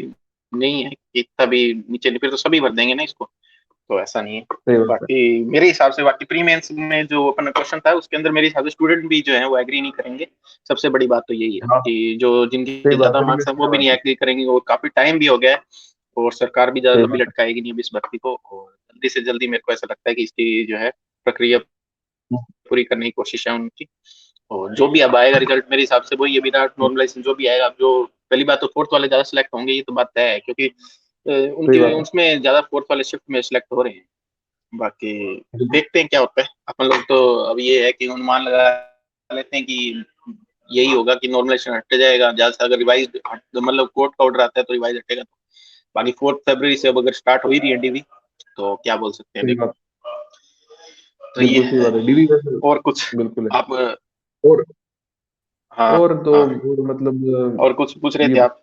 नहीं है कि इतना भी नीचे, फिर तो सभी भर देंगे ना इसको, तो ऐसा नहीं है। सही बात है। बाकी मेरे हिसाब से, बाकी प्री मेंस में जो अपना क्वेश्चन था उसके अंदर मेरे हिसाब से स्टूडेंट भी जो है वो एग्री नहीं करेंगे। सबसे बड़ी बात तो यही है हाँ, कि जो सही जिनके बात, ज्यादा मेरी भी मार्क्स हैं इसमें वो भी नहीं बात है। एग्री करेंगे, और काफी टाइम भी हो गया है, और सरकार भी ज्यादा सही लंबी बात लटकाएगी नहीं अभी इस भर्ती को, और जल्दी से जल्दी मेरे को ऐसा लगता है कि इसकी जो है प्रक्रिया है। पूरी करने की कोशिश है उनकी। और जो भी अब आएगा रिजल्ट मेरे हिसाब से वही है, विदाउट नॉर्मलाइजेशन जो भी आएगा, अब जो पहली बात तो फोर्थ वाले ज्यादा सिलेक्ट होंगे, ये तो बात तय है, क्योंकि सही उनके बात है। उसमें ज्यादा फोर्थ वाले शिफ्ट में सिलेक्ट हो रहे हैं। बाकी बिल्कुल देखते हैं क्या होता है, अपन लोग तो अब ये है कि अनुमान लगा लेते हैं कि यही होगा कि नॉर्मलाइजेशन हट जाएगा, ज्यादा से अगर रिवाइज मतलब कोर्ट का ऑर्डर आता है तो रिवाइज हटेगा। बाकी 4 फरवरी से अब अगर स्टार्ट हो ही रही है डीवी, तो क्या बोल सकते हैं, सही देखो। बात, तो ये बिल्कुल सही है। बात है, डीवी वैसे और कुछ बिल्कुल है। आप, और हाँ और तो हाँ, और मतलब और कुछ पूछ रहे ये, थे आप?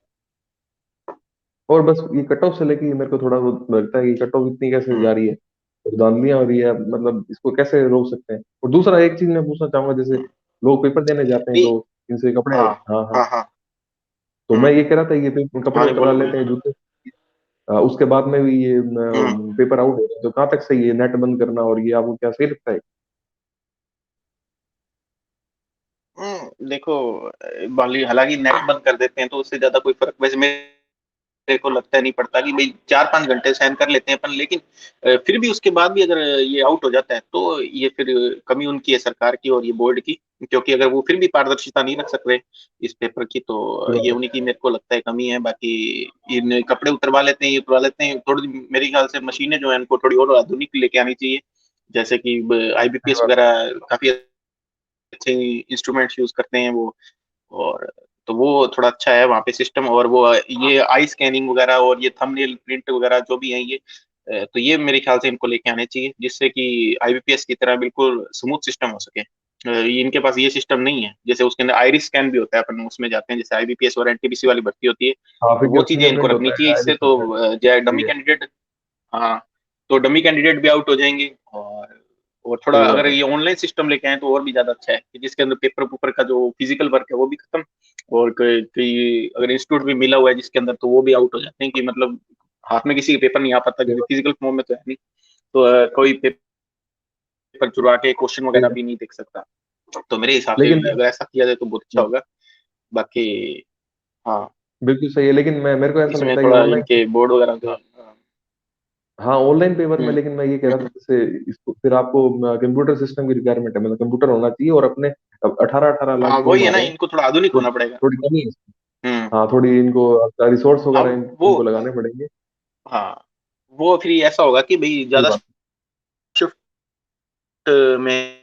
और बस ये कट ऑफ से लेके मेरे को थोड़ा बहुत लगता है कि कट ऑफ इतनी कैसे जा हम्म रही है, धांधलियां हो रही है, मतलब इसको कैसे रोक सकते हैं। और दूसरा एक चीज मैं पूछना चाहूंगा, जैसे हम्म, लोग पेपर देने जाते हैं नहीं, तो इनसे कपड़े, हाँ हाँ हाँ, हाँ हाँ, तो मैं हम्म, ये कह रहा था, ये कपड़े हाँ नहीं, उतरवा बोलो लेते बोलो। हैं जूते, उसके बाद में भी ये हम्म पेपर आउट हो रहे हैं, तो कहाँ तक सही है नेट बंद करना, और ये आपको क्या सही लगता है? देखो, हालांकि नेट बंद कर देते हैं तो उससे ज्यादा कोई फर्क वैसे मेरे को लगता नहीं पड़ता, कि भाई 4-5 घंटे सहन कर लेते हैं अपन, लेकिन फिर भी उसके बाद भी अगर ये आउट हो जाता है तो ये फिर कमी उनकी है, सरकार की और ये बोर्ड की, क्योंकि अगर वो फिर भी पारदर्शिता नहीं रख सकते इस पेपर की, ये तो बात ये है। उन्हीं की मेरे को लगता है कमी है। बाकी इन कपड़े उतरवा लेते हैं, ये उतरवा लेते हैं, थोड़ी मेरे ख्याल से मशीनें जो है उनको थोड़ी और आधुनिक लेके आनी चाहिए, जैसे कि सही आईबीपीएस बात है। वगैरह काफी अच्छे इंस्ट्रूमेंट्स यूज करते हैं वो, और तो वो थोड़ा अच्छा है वहाँ पे सिस्टम, और वो ये आई स्कैनिंग वगैरह और ये थंबनेल प्रिंट वगैरह जो भी है ये, तो ये मेरे ख्याल से इनको लेके आने चाहिए, जिससे कि आईबीपीएस की तरह बिल्कुल स्मूथ सिस्टम हो सके। इनके पास ये सिस्टम नहीं है, जैसे उसके अंदर आइरिस स्कैन भी होता है, अपन उसमें जाते हैं जैसे आईबीपीएस और एनटीपीसी वाली भर्ती होती है, हाँ, तो वो चीजें इनको फिंगरप्रिंट रखनी होता चाहिए, है, इससे आइरिस तो होता है। जो सही डमी है। कैंडिडेट, हाँ, तो डमी कैंडिडेट भी आउट हो जाएंगे, और थोड़ा सही बात अगर है। ये ऑनलाइन सिस्टम लेके आए तो और भी ज्यादा अच्छा है, कि जिसके अंदर पेपर पेपर का जो फिजिकल वर्क है वो भी खत्म, और कोई अगर इंस्टीट्यूट भी मिला हुआ है जिसके अंदर, तो वो भी आउट हो जाते हैं, कि मतलब हाथ में किसी के पेपर नहीं आ पाता, सही क्योंकि बात फिजिकल फॉर्म में तो है नहीं। तो कोई पेपर चुरा के क्वेश्चन सही वगैरह है। भी नहीं देख सकता। तो मेरे हिसाब से लेकिन अगर ऐसा किया जाए तो बहुत अच्छा होगा। बाकी हाँ, बिल्कुल सही है, लेकिन मैं मेरे को ऐसा इसमें लगता है कि थोड़ा ऑनलाइन, इनके बोर्ड वगैरह का। हाँ ऑनलाइन पेपर में, हम्म। लेकिन मैं ये कह रहा था जैसे इसको फिर आपको कंप्यूटर सिस्टम की रिक्वायरमेंट है, मतलब कंप्यूटर होना चाहिए, और अपने 18-18 लाख हाँ फॉर्म वही आ है ना, रहे हैं, इनको थोड़ा आधुनिक तो होना पड़ेगा। थोड़ी कमी है इसमें। हम्म। हाँ थोड़ी इनको रिसोर्स हाँ वगैरह वो इनको लगाने पड़ेंगे। हाँ वो फिर ऐसा होगा कि भाई सही ज्यादा बात शिफ्ट में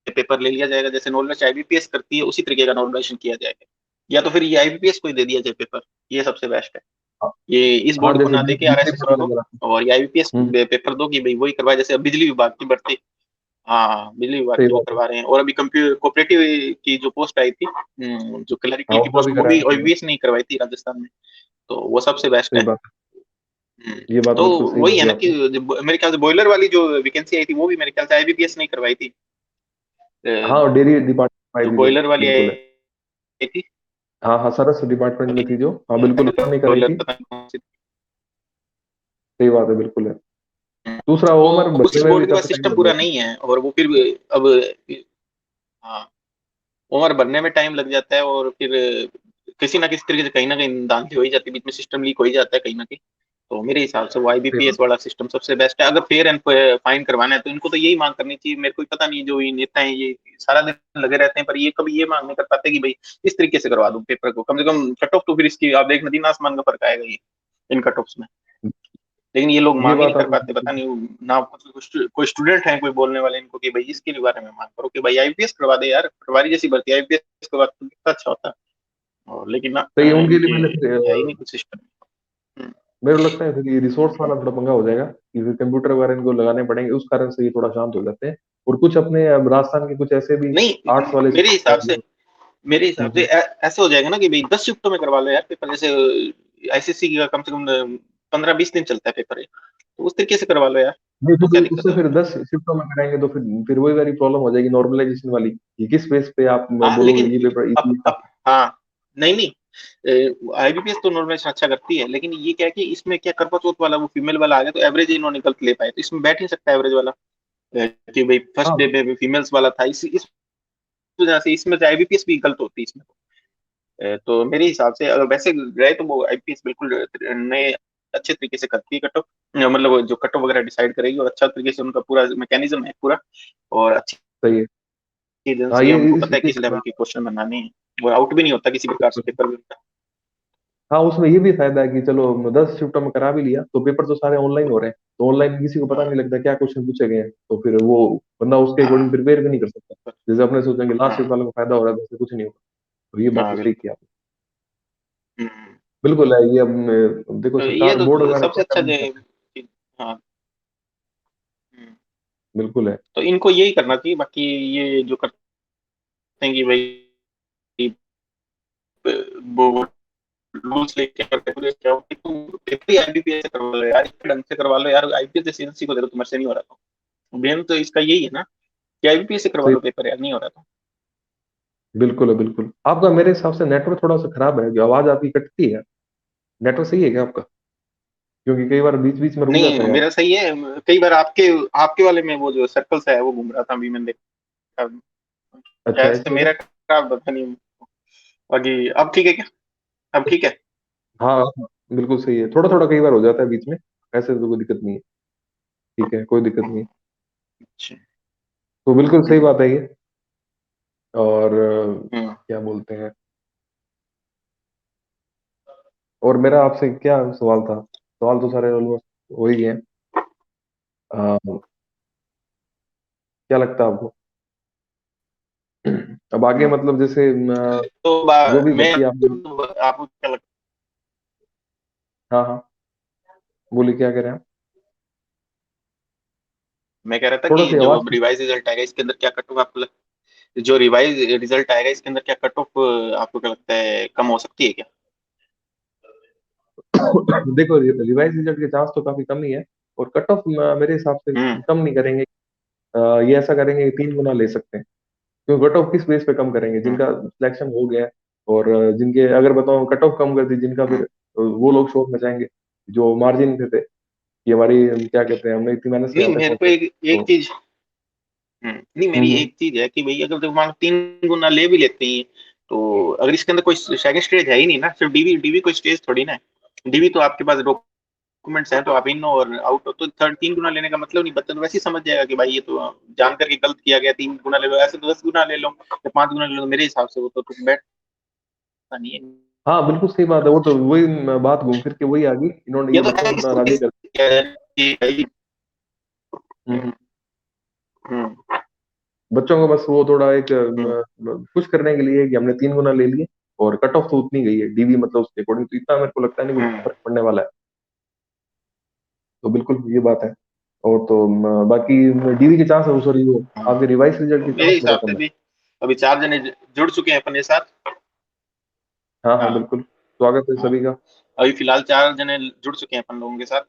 पेपर ले लिया जाएगा, जैसे नॉर्मल आईबीपीएस करती है उसी तरीके का नॉर्मलाइजेशन किया जाएगा, या तो फिर ये आईबीपीएस को ही दे दिया जाए पेपर, ये सबसे बेस्ट है। है। ये इस हाँ बोर्ड को जैसे ना देके जीके आरएसएस बोर्ड को वाले दो, जरा। और ये आईबीपीएस हम्म। पेपर दो कि भाई वही करवाए, जैसे अब बिजली विभाग की भर्ती। हाँ बिजली विभाग सही की वो बात है। करवा रहे हैं, और अभी कंप्यूटर कोऑपरेटिव की जो पोस्ट आई थी, जो हाँ क्लरिकल की उनका पोस्ट, भी वो भी कराया जाएगा। आईबीपीएस नहीं करवाई थी राजस्थान में, तो वो सबसे बेस्ट सही है। बात है, ये बात तो बिल्कुल सही वही है बोली ना कि आपने। मेरे ख्याल से बॉयलर वाली जो वैकेंसी आई थी वो भी मेरे ख्याल से आईबीपीएस नहीं करवाई थी। अ, हाँ और डेयरी डिपार्टमेंट जो आई थी जो, बॉयलर वाली बिल्कुल है। आई थी, हाँ हाँ सरस डिपार्टमेंट में थी जो, हाँ बिल्कुल उन्होंने कराई बॉयलर थी। पता नहीं कौन सी थी। सही बात है, बिल्कुल है। हम्म। दूसरा वो हमारे तो भरने उस में भी बोर्ड के पास काफी टाइम सिस्टम लग पूरा जाता है। नहीं है, और वो फिर अब हाँ उम्र भरने में टाइम लग जाता है, और फिर किसी ना किसी तरीके से कहीं ना कहीं धांधली हो ही जाती है, बीच में सिस्टम लीक हो ही जाता है कहीं ना कहीं। तो मेरे हिसाब से वो सही आईबीपीएस बात वाला सिस्टम सबसे बेस्ट है। अगर फेयर एंड फाइन करवाना है तो इनको तो यही मांग करनी चाहिए। मेरे को पता नहीं जो ये नेता हैं ये सारा दिन लगे रहते हैं, पर ये कभी ये मांग नहीं कर पाते कि भाई इस तरीके से करवा दूं पेपर को, कम से कम कट ऑफ तो फिर इसकी आप देखना दिन आसमान का फर्क आएगा ये इन कट ऑफ्स में। है। लेकिन ये लोग ये मांग ही नहीं बात कर आपने पाते, पता नहीं ना कोई स्टूडेंट है कोई बोलने वाले इनको कि भाई इसके भी बारे में मांग करो कि भाई आईपीएस करवा दे यार, पटवारी जैसी भर्ती आईपीएस के बाद तो कितना अच्छा होता है। और लेकिन ना सही है उनके लिए। इनके मैंने फिर है ही नहीं कुछ सिस्टम। मेरे को लगता है फिर ये रिसोर्स वाला थोड़ा पंगा हो जाएगा, कि फिर कंप्यूटर वगैरह इनको लगाने पड़ेंगे, उस कारण से ये थोड़ा शांत हो जाते हैं। और कुछ अपने अब राजस्थान के कुछ ऐसे भी आर्ट्स नहीं वाले मेरे स्टूडेंट हिसाब हैं से, जो। मेरे हिसाब से ऐसे हो जाएगा ना कि भाई 10 शिफ्टों में करवा लो यार पेपर, जैसे आईसीएससी का कम से कम 15-20 दिन चलता है पेपर, तो उस तरीके से करवा लो यार। नहीं तो क्या तो दिक्कत उससे है फिर उसमें। 10 शिफ्टों में कराएंगे तो फिर वही वाली प्रॉब्लम हो जाएगी नॉर्मलाइजेशन वाली, कि किस बेस पे आप हाँ बोलोगे लेकिन ये पेपर इतनी अब हाँ नहीं नहीं, आईबीपीएस तो नॉर्मलाइजेशन अच्छा करती है, लेकिन ये क्या है कि इसमें क्या करवा चौथ वाला वो फीमेल वाला आ गया, तो एवरेज इन्होंने गलत ले पाए, तो इसमें बैठ नहीं सकता एवरेज वाला। कि भाई फर्स्ट डे हाँ पे फीमेल्स वाला था, इस वजह से इसमें आईबीपीएस भी गलत होती है इसमें। तो मेरे हिसाब से अगर वैसे गए तो वो आईपीएस बिल्कुल नए अच्छे तरीके से करती है कट ऑफ, मतलब जो कट ऑफ वगैरह डिसाइड करेगी, और अच्छा तरीके से उनका पूरा मैकेनिज्म है पूरा, और अच्छी सही है। हाँ एजेंसी है, ये उनको इस पता है किस लेवल के क्वेश्चन बनाने हैं, वो आउट भी नहीं होता किसी प्रकार से पेपर भी होता हाँ उसमें ये भी फायदा है कि चलो 10 शिफ्टों में करा भी लिया तो पेपर तो सारे ऑनलाइन हो रहे हैं, तो ऑनलाइन किसी को है। पता नहीं लगता क्या क्वेश्चन पूछे गए हैं, तो फिर वो बंदा उसके अकॉर्डिंग हाँ प्रिपेयर भी नहीं कर सकता। जैसे अपने सोचेंगे लास्ट शिफ्ट हाँ वालों को फायदा हो रहा है, वैसे कुछ नहीं होगा। तो ये बात हाँ तो सही बिल्कुल। किया आपने। हम्म। बिल्कुल है ये। अब देखो तो ये सरकार बोर्ड तो वगैरह सबसे तो अच्छा कर जो नहीं है पाते। हाँ। हम्म। बिल्कुल है। तो इनको यही करना चाहिए, बाकी ये जो करते हैं कि भाई वो रूल्स लेके क्या पेपर ही आईबीपीएस से करवा लो यार, इस ढंग से करवा लो यार, आईपीएस जैसी एजेंसी को देखो तुम्हारे से नहीं हो रहा, तो मेन तो इसका यही है ना कि आईबीपीएस से करवा सही। लो पेपर यार, नहीं हो रहा तो। बिल्कुल है बिल्कुल। आपका मेरे हिसाब से नेटवर्क थोड़ा सा खराब है, जो आवाज आपकी कटती है। नेटवर्क सही है क्या आपका? क्योंकि कई बार बीच बीच में रुक नहीं जाता है यार। मेरा सही है, कई बार आपके आपके वाले में वो जो सर्कल सा है वो घूम रहा था, अभी मैंने देखा, अच्छा शायद से ऐसे क्या? मेरा खराब पता नहीं। बाकी अब ठीक है क्या? अब ठीक है। हाँ हाँ, बिल्कुल सही है, थोड़ा थोड़ा कई बार हो जाता है बीच में। ऐसे तो कोई दिक्कत नहीं है। ठीक है, कोई दिक्कत नहीं है। अच्छा। तो बिल्कुल सही हम्म। बात है ये। और हम्म। क्या बोलते हैं, और मेरा आपसे क्या सवाल था? सवाल तो सारे ऑलमोस्ट हो ही गए हैं। अ, क्या लगता है आपको अब आगे, हम्म। मतलब जैसे तो जो भी मैं भर्ती आपने। आपको क्या लगता हाँ हाँ, बोलिए क्या कह रहे हैं आप? मैं कह रहा था थोड़ा कि सी जो आवाज। रिवाइज रिजल्ट आएगा इसके अंदर क्या कट ऑफ आपको जो रिवाइज रिजल्ट आएगा इसके अंदर क्या कट ऑफ आपको क्या लगता है कम हो सकती है क्या? देखो रिवाइज रिजल्ट के चांस तो काफी कम ही है, और कट ऑफ मेरे हिसाब से हम्म। कम नहीं करेंगे। ये ऐसा करेंगे कि 3 गुना ले सकते हैं। क्योंकि कट ऑफ किस बेस पे कम करेंगे, हम्म, जिनका सिलेक्शन हो गया है और जिनके अगर बताओ कट ऑफ कम कर दी जिनका, फिर हम्म। वो लोग शोर मचाएंगे जो मार्जिन पे थे कि हमारी क्या कहते हैं हमने इतनी मेहनत से नहीं यहाँ तक मेरे को पहुंचे। एक तो चीज, नहीं मेरी हम्म। एक चीज है कि भाई अगर मान 3 गुना ले भी लेते हैं, तो अगर इसके अंदर कोई सेकंड स्टेज है ही नहीं ना, सिर्फ डीवी डीवी कोई स्टेज थोड़ी ना है। डीवी तो आपके पास डॉक्यूमेंट्स हैं, तो आप इन और आउट हो, तो थर्ड 3 गुना लेने का मतलब नहीं, बच्चा तो वैसे ही समझ जाएगा कि भाई ये तो जान करके गलत किया गया, 3 गुना ले लो, ऐसे तो 10 गुना ले लो या 5 गुना ले लो, मेरे हिसाब से वो तो कुछ बैठता नहीं है। हाँ बिल्कुल सही बात है, वो तो वही बात घूम फिर के वही आ गई, इन्होंने ये ये तो बच्चों है को इतना इसको राजी कर। कि भाई, हम्म। हम्म, बच्चों को बस वो थोड़ा एक हम्म, खुश करने के लिए कि हमने 3 गुना ले लिए और कट ऑफ तो उतनी गई है डीवी मतलब उसके अकॉर्डिंग, तो इतना मेरे को लगता नहीं कुछ हम्म। फर्क पड़ने वाला है। तो बिल्कुल ये बात है। और तो बाकी डीवी के चांस है, सॉरी वो हाँ, आपके रिवाइज रिजल्ट तो के मेरे चांस मेरे हिसाब कम से है। भी अभी 4 जने जुड़ चुके हैं अपने साथ। हाँ हाँ हाँ, बिल्कुल, स्वागत है हाँ, सभी का। अभी फिलहाल 4 जने जुड़ चुके हैं अपन लोगों के साथ।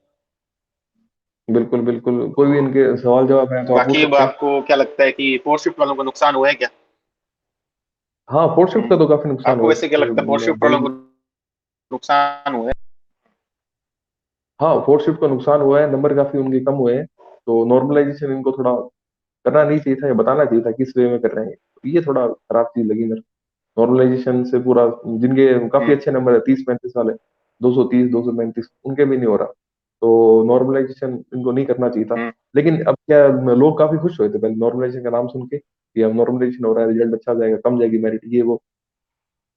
बिल्कुल बिल्कुल, कोई भी तो इनके सवाल जवाब है तो आप पूछ बाकी अब सकते हैं। आपको क्या लगता है कि फोर्थ शिफ्ट वालों को नुकसान हुआ है क्या? हाँ फोर्थ शिफ्ट का तो काफी नुकसान आपको हुआ वैसे क्या है लगता है फोर्थ शिफ्ट वालों भाई। को नुकसान हुआ है? हाँ फोर्थ शिफ्ट का नुकसान हुआ है, नंबर काफी उनके कम हुए हैं। तो नॉर्मलाइजेशन इनको थोड़ा करना नहीं चाहिए था या बताना चाहिए था किस वे में कर रहे हैं, तो ये थोड़ा खराब चीज लगी मेरे। नॉर्मलाइजेशन से पूरा, जिनके काफी हम्म, अच्छे नंबर है 30-35 वाले, 230 235 उनके भी नहीं हो रहा। तो नॉर्मलाइजेशन इनको नहीं करना चाहिए था। हम्म, लेकिन अब क्या, लोग काफी खुश हुए थे पहले नॉर्मलाइजेशन का नाम सुन के कि अब नॉर्मलाइजेशन हो रहा है, रिजल्ट अच्छा जाएगा, कम जाएगी मेरिट ये वो।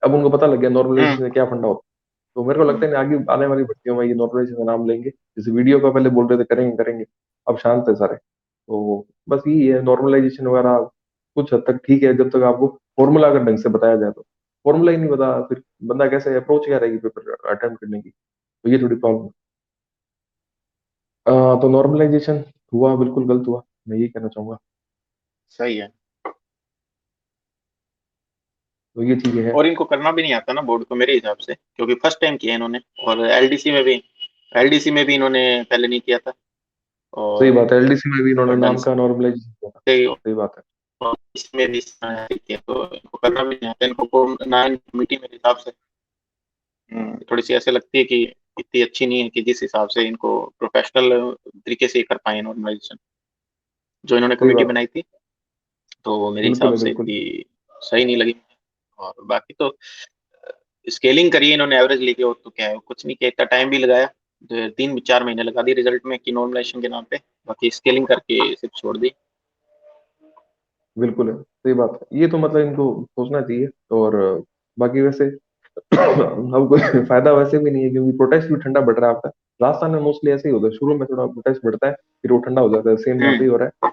अब उनको पता लग गया हम्म, नॉर्मलाइजेशन से क्या फंडा होता है। तो मेरे को लगता हम्म, है आगे आने वाली भर्तियों में ये नॉर्मलाइजेशन का नाम लेंगे, जैसे वीडियो का पहले बोल रहे थे करेंगे करेंगे, अब शांत है सारे। तो बस यही है नॉर्मलाइजेशन वगैरह, कुछ हद तक ठीक है जब तक आपको फॉर्मूला अगर ढंग से बताया जाए। तो फॉर्मूला ही नहीं बता फिर बंदा कैसे अप्रोच क्या रहेगी पेपर अटेम्प्ट करने की, तो ये थोड़ी प्रॉब्लम है। तो नॉर्मलाइजेशन हुआ बिल्कुल गलत हुआ, मैं यही कहना चाहूंगा। सही है। तो ये चीजें हैं। और इनको करना भी नहीं आता ना बोर्ड को मेरे हिसाब से, क्योंकि फर्स्ट टाइम किया है इन्होंने। और एलडीसी में भी इन्होंने पहले नहीं किया था। सही और बात है, एलडीसी में भी इन्होंने नाम डांस का नॉर्मलाइजेशन किया था। सही बात है। इसमें भी किया, तो इनको करना भी नहीं आता, इनको ना कमेटी मेरे हिसाब से थोड़ी सी ऐसे लगती है कि इतनी अच्छी नहीं है कि जिस हिसाब से इनको प्रोफेशनल तरीके से कर पाए नॉर्मलाइजेशन, जो इन्होंने सही कमेटी बात है। बनाई थी। तो मेरे बिल्कुल हिसाब है से बिल्कुल। कि सही नहीं लगी। और बाकी तो स्केलिंग करी है इन्होंने एवरेज लेके, और तो क्या है, कुछ नहीं किया, इतना टाइम भी लगाया, 3-4 महीने लगा दिए रिजल्ट में कि नॉर्मलाइजेशन के नाम पे, बाकी स्केलिंग करके सिर्फ छोड़ दी। बिल्कुल है सही बात है, ये तो मतलब इनको सोचना चाहिए। और बाकी वैसे अब कोई फायदा वैसे भी नहीं है क्योंकि प्रोटेस्ट भी ठंडा बढ़ रहा है आपका। राजस्थान में मोस्टली ऐसे ही होता है, शुरू में थोड़ा प्रोटेस्ट बढ़ता है फिर वो ठंडा हो जाता है, सेम यहाँ पे हम्म, ही हो रहा है।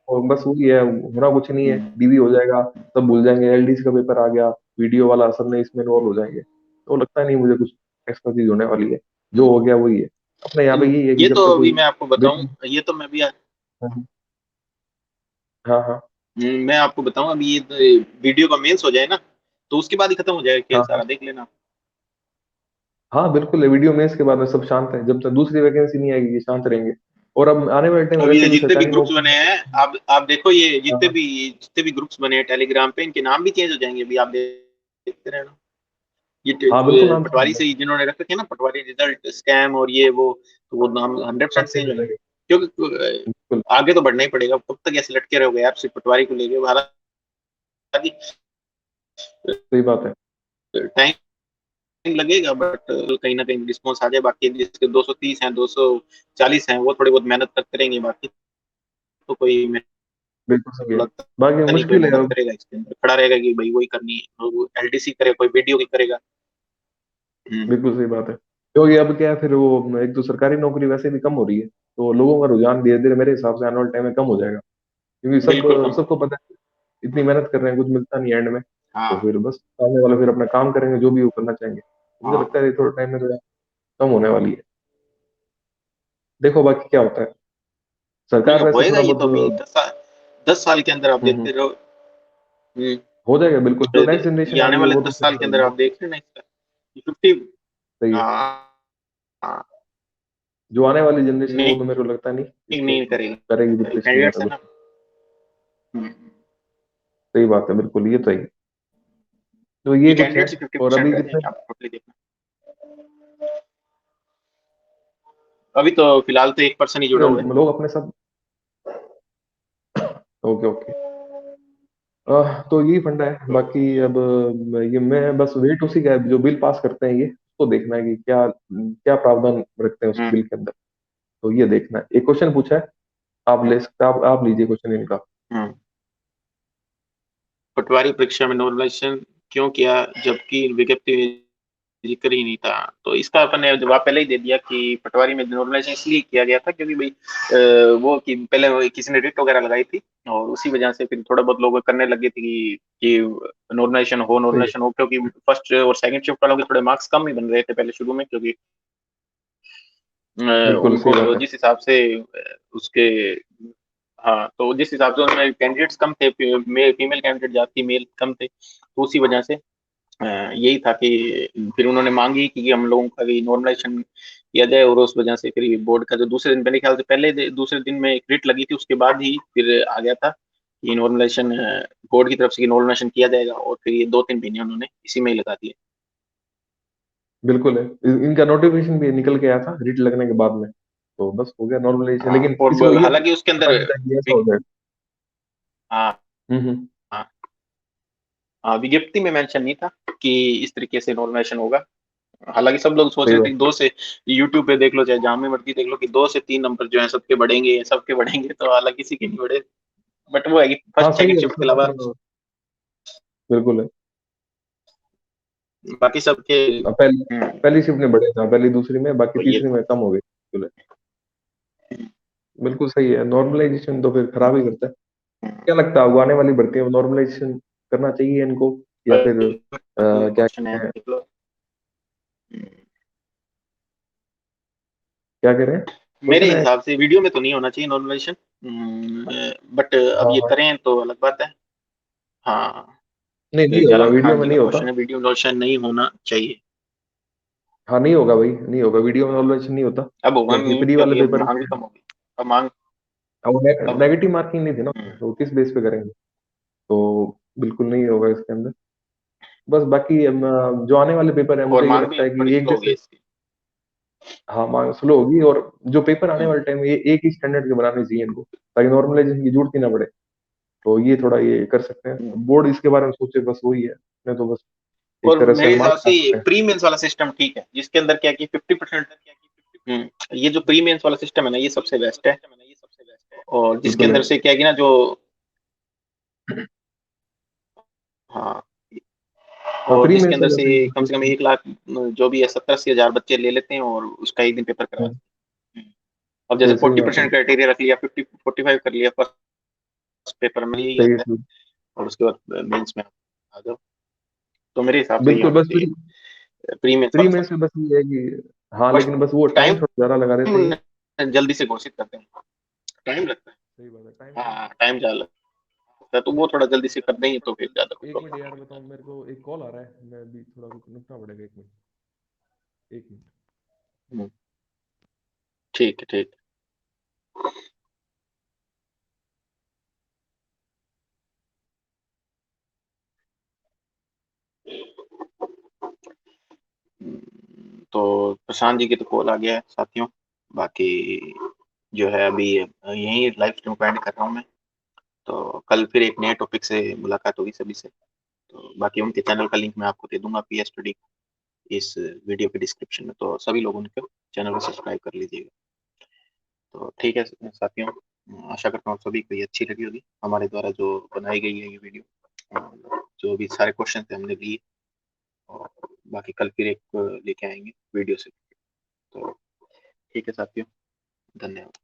और बस वही है, होना कुछ नहीं है, हम्म, डीवी हो जाएगा, सब भूल जाएंगे, एलडीसी का पेपर आ गया, वीडियो वाला सब में इसमें इन्वॉल्व हो जाएंगे, तो लगता नहीं मुझे कुछ एक्स्ट्रा चीज होने वाली है। जो हो गया वही है। अपने यहाँ पे यही है कि ये जब तो तक अभी कोई मैं आपको बताऊं, बिल्कुल। ये तो मैं भी हाँ हाँ। मैं आपको बताऊं, अभी ये वीडियो का मेंस हो जाए ना, तो उसके बाद ही खत्म हो जाएगा खेल हाँ हाँ। सारा, देख लेना। हाँ बिल्कुल, वीडियो में इसके बाद में सब शांत है, जब तक दूसरी वैकेंसी नहीं आएगी ये शांत रहेंगे। और अब आने वाले टाइम में अब ये वैसे भी जितने भी सरकारी ग्रुप्स नौकरी। बने हैं, आप देखो, ये हाँ हाँ। जितने भी ग्रुप्स बने हैं टेलीग्राम पे, इनके नाम भी चेंज हो जाएंगे, अभी आप देखते रहना। ये हाँ बिल्कुल नाम चेंज पटवारी होगा। से ही जिन्होंने रख रखे हैं ना, पटवारी रिजल्ट स्कैम और ये वो, तो वो नाम सब 100% चेंज चेंज हो हो जाएंगे। जाएंगे। क्योंकि बिल्कुल आगे तो बढ़ना ही पड़ेगा, कब तक ऐसे लटके रहोगे आप सिर्फ पटवारी को लेके, हालांकि सही बात है। टाइम लगेगा, बट कहीं ना कहीं रिस्पॉन्स आ जाए। बाकी जिसके 230 हैं, 240 हैं, वो थोड़ी बहुत मेहनत करते रहेंगे, बाकी तो कोई मेरे बिल्कुल को सही है। लगता बाकी नहीं कोई मुश्किल है मेहनत अब। करेगा इसके अंदर, खड़ा रहेगा कि भाई वही करनी है, वो एलडीसी करे, कोई वीडियो की करेगा। हम्म, बिल्कुल सही बात है, क्योंकि अब क्या है फिर वो एक तो सरकारी नौकरी वैसे भी कम हो रही है, तो लोगों का रुझान धीरे धीरे मेरे हिसाब से आने वाले टाइम में कम हो जाएगा। क्योंकि सब बिल्कुल कम। सबको पता है इतनी मेहनत कर रहे हैं कुछ मिलता नहीं एंड में, तो हाँ, फिर बस सामने वाले फिर अपना काम करेंगे जो भी वो करना चाहेंगे। मुझे हाँ, लगता है ये थोड़ा टाइम में थोड़ा कम होने वाली है। देखो बाकी क्या होता है। नहीं सरकार वैसे होएगा, थोड़ा ये तो अभी बहुत 10 साल के अंदर आप हम्म, देखते रहो। हम्म, हो जाएगा बिल्कुल, जो नेक्स्ट ये जनरेशन आ आने रही है वाले वो तो 10 साल फिर के अंदर आप बहुत देख रहे हैं ना इसका 50। सही है। हाँ, हाँ, जो आने वाली जनरेशन है वो नहीं, तो मेरे को लगता नहीं इसको नहीं करेगा, करेगी, बिल्कुल सही बात कैंडिडेट्स है है ना, बिल्कुल। हम्म। सही बात है, बिल्कुल, ये तो है। तो ये ये कुछ है। कैंडिडेट्स 50% और अभी रहते हैं, कितने, आप टोटली देखना। अभी तो फिलहाल तो 1% ही जुड़ा हुआ है। लोग अपने सब, ओके ओके। तो यही फंडा है, बाकी अब ये मैं बस वेट उसी का है, जो बिल पास करते हैं ये उसको देखना है कि क्या क्या प्रावधान रखते हैं उस हम्म। बिल के अंदर। तो ये देखना है। एक क्वेश्चन पूछा है, आप ले सकते, आप लीजिए क्वेश्चन इनका। हम्म। पटवारी परीक्षा में नॉर्मलाइजेशन क्यों किया जबकि विज्ञप्ति में जिक्र ही नहीं था? तो इसका अपन ने जवाब पहले ही दे दिया कि पटवारी में नॉर्मलाइजेशन इसलिए किया गया था क्योंकि भाई वो कि पहले वो किसी ने रिट वगैरह लगाई थी, और उसी वजह से फिर थोड़ा बहुत लोग करने लगे थे कि सही है, नॉर्मलाइजेशन हो, क्योंकि फर्स्ट और सेकंड शिफ्ट वालों के थोड़े मार्क्स कम ही बन रहे थे पहले शुरू में, क्योंकि बिल्कुल सही बात उनको है। जिस हिसाब से उसके, हाँ, तो जिस हिसाब से उनमें कैंडिडेट्स कम थे, फीमेल कैंडिडेट जाती मेल कम थे, तो उसी वजह से यही था कि फिर उन्होंने मांगी कि हम लोगों का भी नॉर्मलाइजेशन किया जाए, और उस वजह से फिर बोर्ड का जो दूसरे दिन, मेरे ख्याल से दूसरे दिन में एक रिट लगी थी, उसके बाद ही फिर आ गया था कि नॉर्मलाइजेशन बोर्ड की तरफ से नॉर्मलाइजेशन किया जाएगा, और फिर ये 2-3 महीने उन्होंने इसी में ही लगा दिए। बिल्कुल है, इनका नोटिफिकेशन भी निकल के आया था रिट लगने के बाद में, तो बस हो गया नॉर्मलाइजेशन। हाँ, लेकिन और किसी को ये हालांकि उसके अंदर पता नहीं था कि ऐसा हो जाएगा। हाँ, हम्म। हाँ, हाँ, विज्ञप्ति में मेंशन नहीं था कि इस तरीके से नॉर्मलाइजेशन होगा। हालांकि सब लोग सोच सही रहे थे बात। कि 2 से, यूट्यूब पे देख लो चाहे जहां में मर्जी देख लो, कि 2 से 3 नंबर जो है सबके बढ़ेंगे, तो हालांकि किसी के नहीं बढ़े। बट वो है कि हाँ फर्स्ट सही सेकंड है, शिफ्ट के उसमें अलावा मतलब बिल्कुल है। बाकी सबके। पहली हम्म। पहली शिफ्ट में बढ़े था, पहली दूसरी में, बाकी तो ये तीसरी था। में कम हो गए। बिल्कुल है, बिल्कुल सही है। नॉर्मलाइजेशन तो फिर खराब ही करता है। क्या लगता है आपको, आने वाली भर्तियों में नॉर्मलाइजेशन करना चाहिए इनको, या फिर क्या क्वेश्चन है, कहते हैं, देख लो। हम्म। क्या कह रहे हैं, मेरे क्वेश्चन है। हिसाब से वीडियो में तो नहीं होना चाहिए नॉर्मलाइजेशन, बट अब हाँ ये हाँ, करें तो अलग बात है। हाँ, नहीं नहीं मेरे ख्याल होगा, में वीडियो खान में जी का नहीं होता। क्वेश्चन है, वीडियो नॉर्मलाइजेशन नहीं होना चाहिए। हाँ नहीं होगा भाई, नहीं होगा, वीडियो में नॉर्मलाइजेशन नहीं होता, अब होगा क्योंकि नहीं, प्री वाले क्योंकि अब पेपर मांग भी में, कम होगी। अब मांग अब अब नेगेटिव मार्किंग नहीं थी ना, हम्म, तो किस बेस पे करेंगे। तो बिल्कुल नहीं होगा इसके अंदर। बस बाकी जो आने वाले पेपर है, और मुझे ये मांग भी लगता अब है थोड़ी कि एक स्लो होगी जैसे, इसकी। हाँ मांग स्लो होगी, और जो पेपर आने हम्म। वाले टाइम में ये एक ही स्टैंडर्ड के बनाने चाहिए इनको, ताकि नॉर्मलाइजेशन की जरूरत ही ना पड़े। तो ये थोड़ा ये कर सकते हैं, हम्म। बोर्ड इसके बारे में सोचे, बस वही है। मैं तो बस एक और तरह से मेरे अनुमान हिसाब से लगा सकते हैं। प्री मेंस वाला सिस्टम ठीक है, जिसके अंदर क्या कि 50%। ये जो प्री मेंस वाला सिस्टम है ना, ये सबसे बेस्ट है। और जिसके बिल्कुल है। अंदर से क्या है कि ना, जो, हाँ, और प्री जिसके मेंस अंदर वाला से सही कम से कम 1 लाख, जो भी है, 70-80 हजार बच्चे ले लेते हैं, और उसका एक दिन पेपर करा है। देते हैं। अब जैसे सही फोर्टी बात है। परसेंट क्राइटेरिया रख लिया, 45 कर लिया फर्स्ट पेपर में, यही सही आता है। सही। और उसके बाद मेंस में आ जाओ। तो मेरे हिसाब से ये बिल्कुल, आना बस चाहिए, प्री मेंस प्री वाला मेंस सब। में बस ये है कि, हाँ बस लेकिन बस वो टाइम टाइम थोड़ा ज्यादा लगा देते हैं ये। जल्दी से घोषित करते हैं, टाइम लगता है। सही बात है, टाइम हाँ, थोड़ा। टाइम ज्यादा लगता है, तो वो थोड़ा जल्दी से कर देंगे तो फिर ज्यादा कोई एक मिनट प्रॉब्लम यार, नहीं बताऊँ, मेरे को एक कॉल आ रहा है, मैं अभी थोड़ा रुकना पड़ेगा, 1 मिनट, 1 मिनट। होता। ठीक है, ठीक है। तो प्रशांत जी की तो कॉल आ गया है साथियों। बाकी जो है अभी यही लाइव स्ट्रीम को एंड कर रहा हूँ मैं। तो कल फिर एक नए टॉपिक से मुलाकात होगी सभी से। तो बाकी उनके चैनल का लिंक मैं आपको दे दूंगा, पीएस स्टडी, इस वीडियो के डिस्क्रिप्शन में, तो सभी लोग उनके चैनल को सब्सक्राइब कर लीजिएगा। तो ठीक है साथियों, आशा करता हूँ सभी को ये अच्छी लगी होगी, हमारे द्वारा जो बनाई गई है ये वीडियो, जो भी सारे क्वेश्चन थे हमने लिए। और बाकी कल फिर एक लेके आएंगे वीडियो से। तो ठीक है साथियों, धन्यवाद।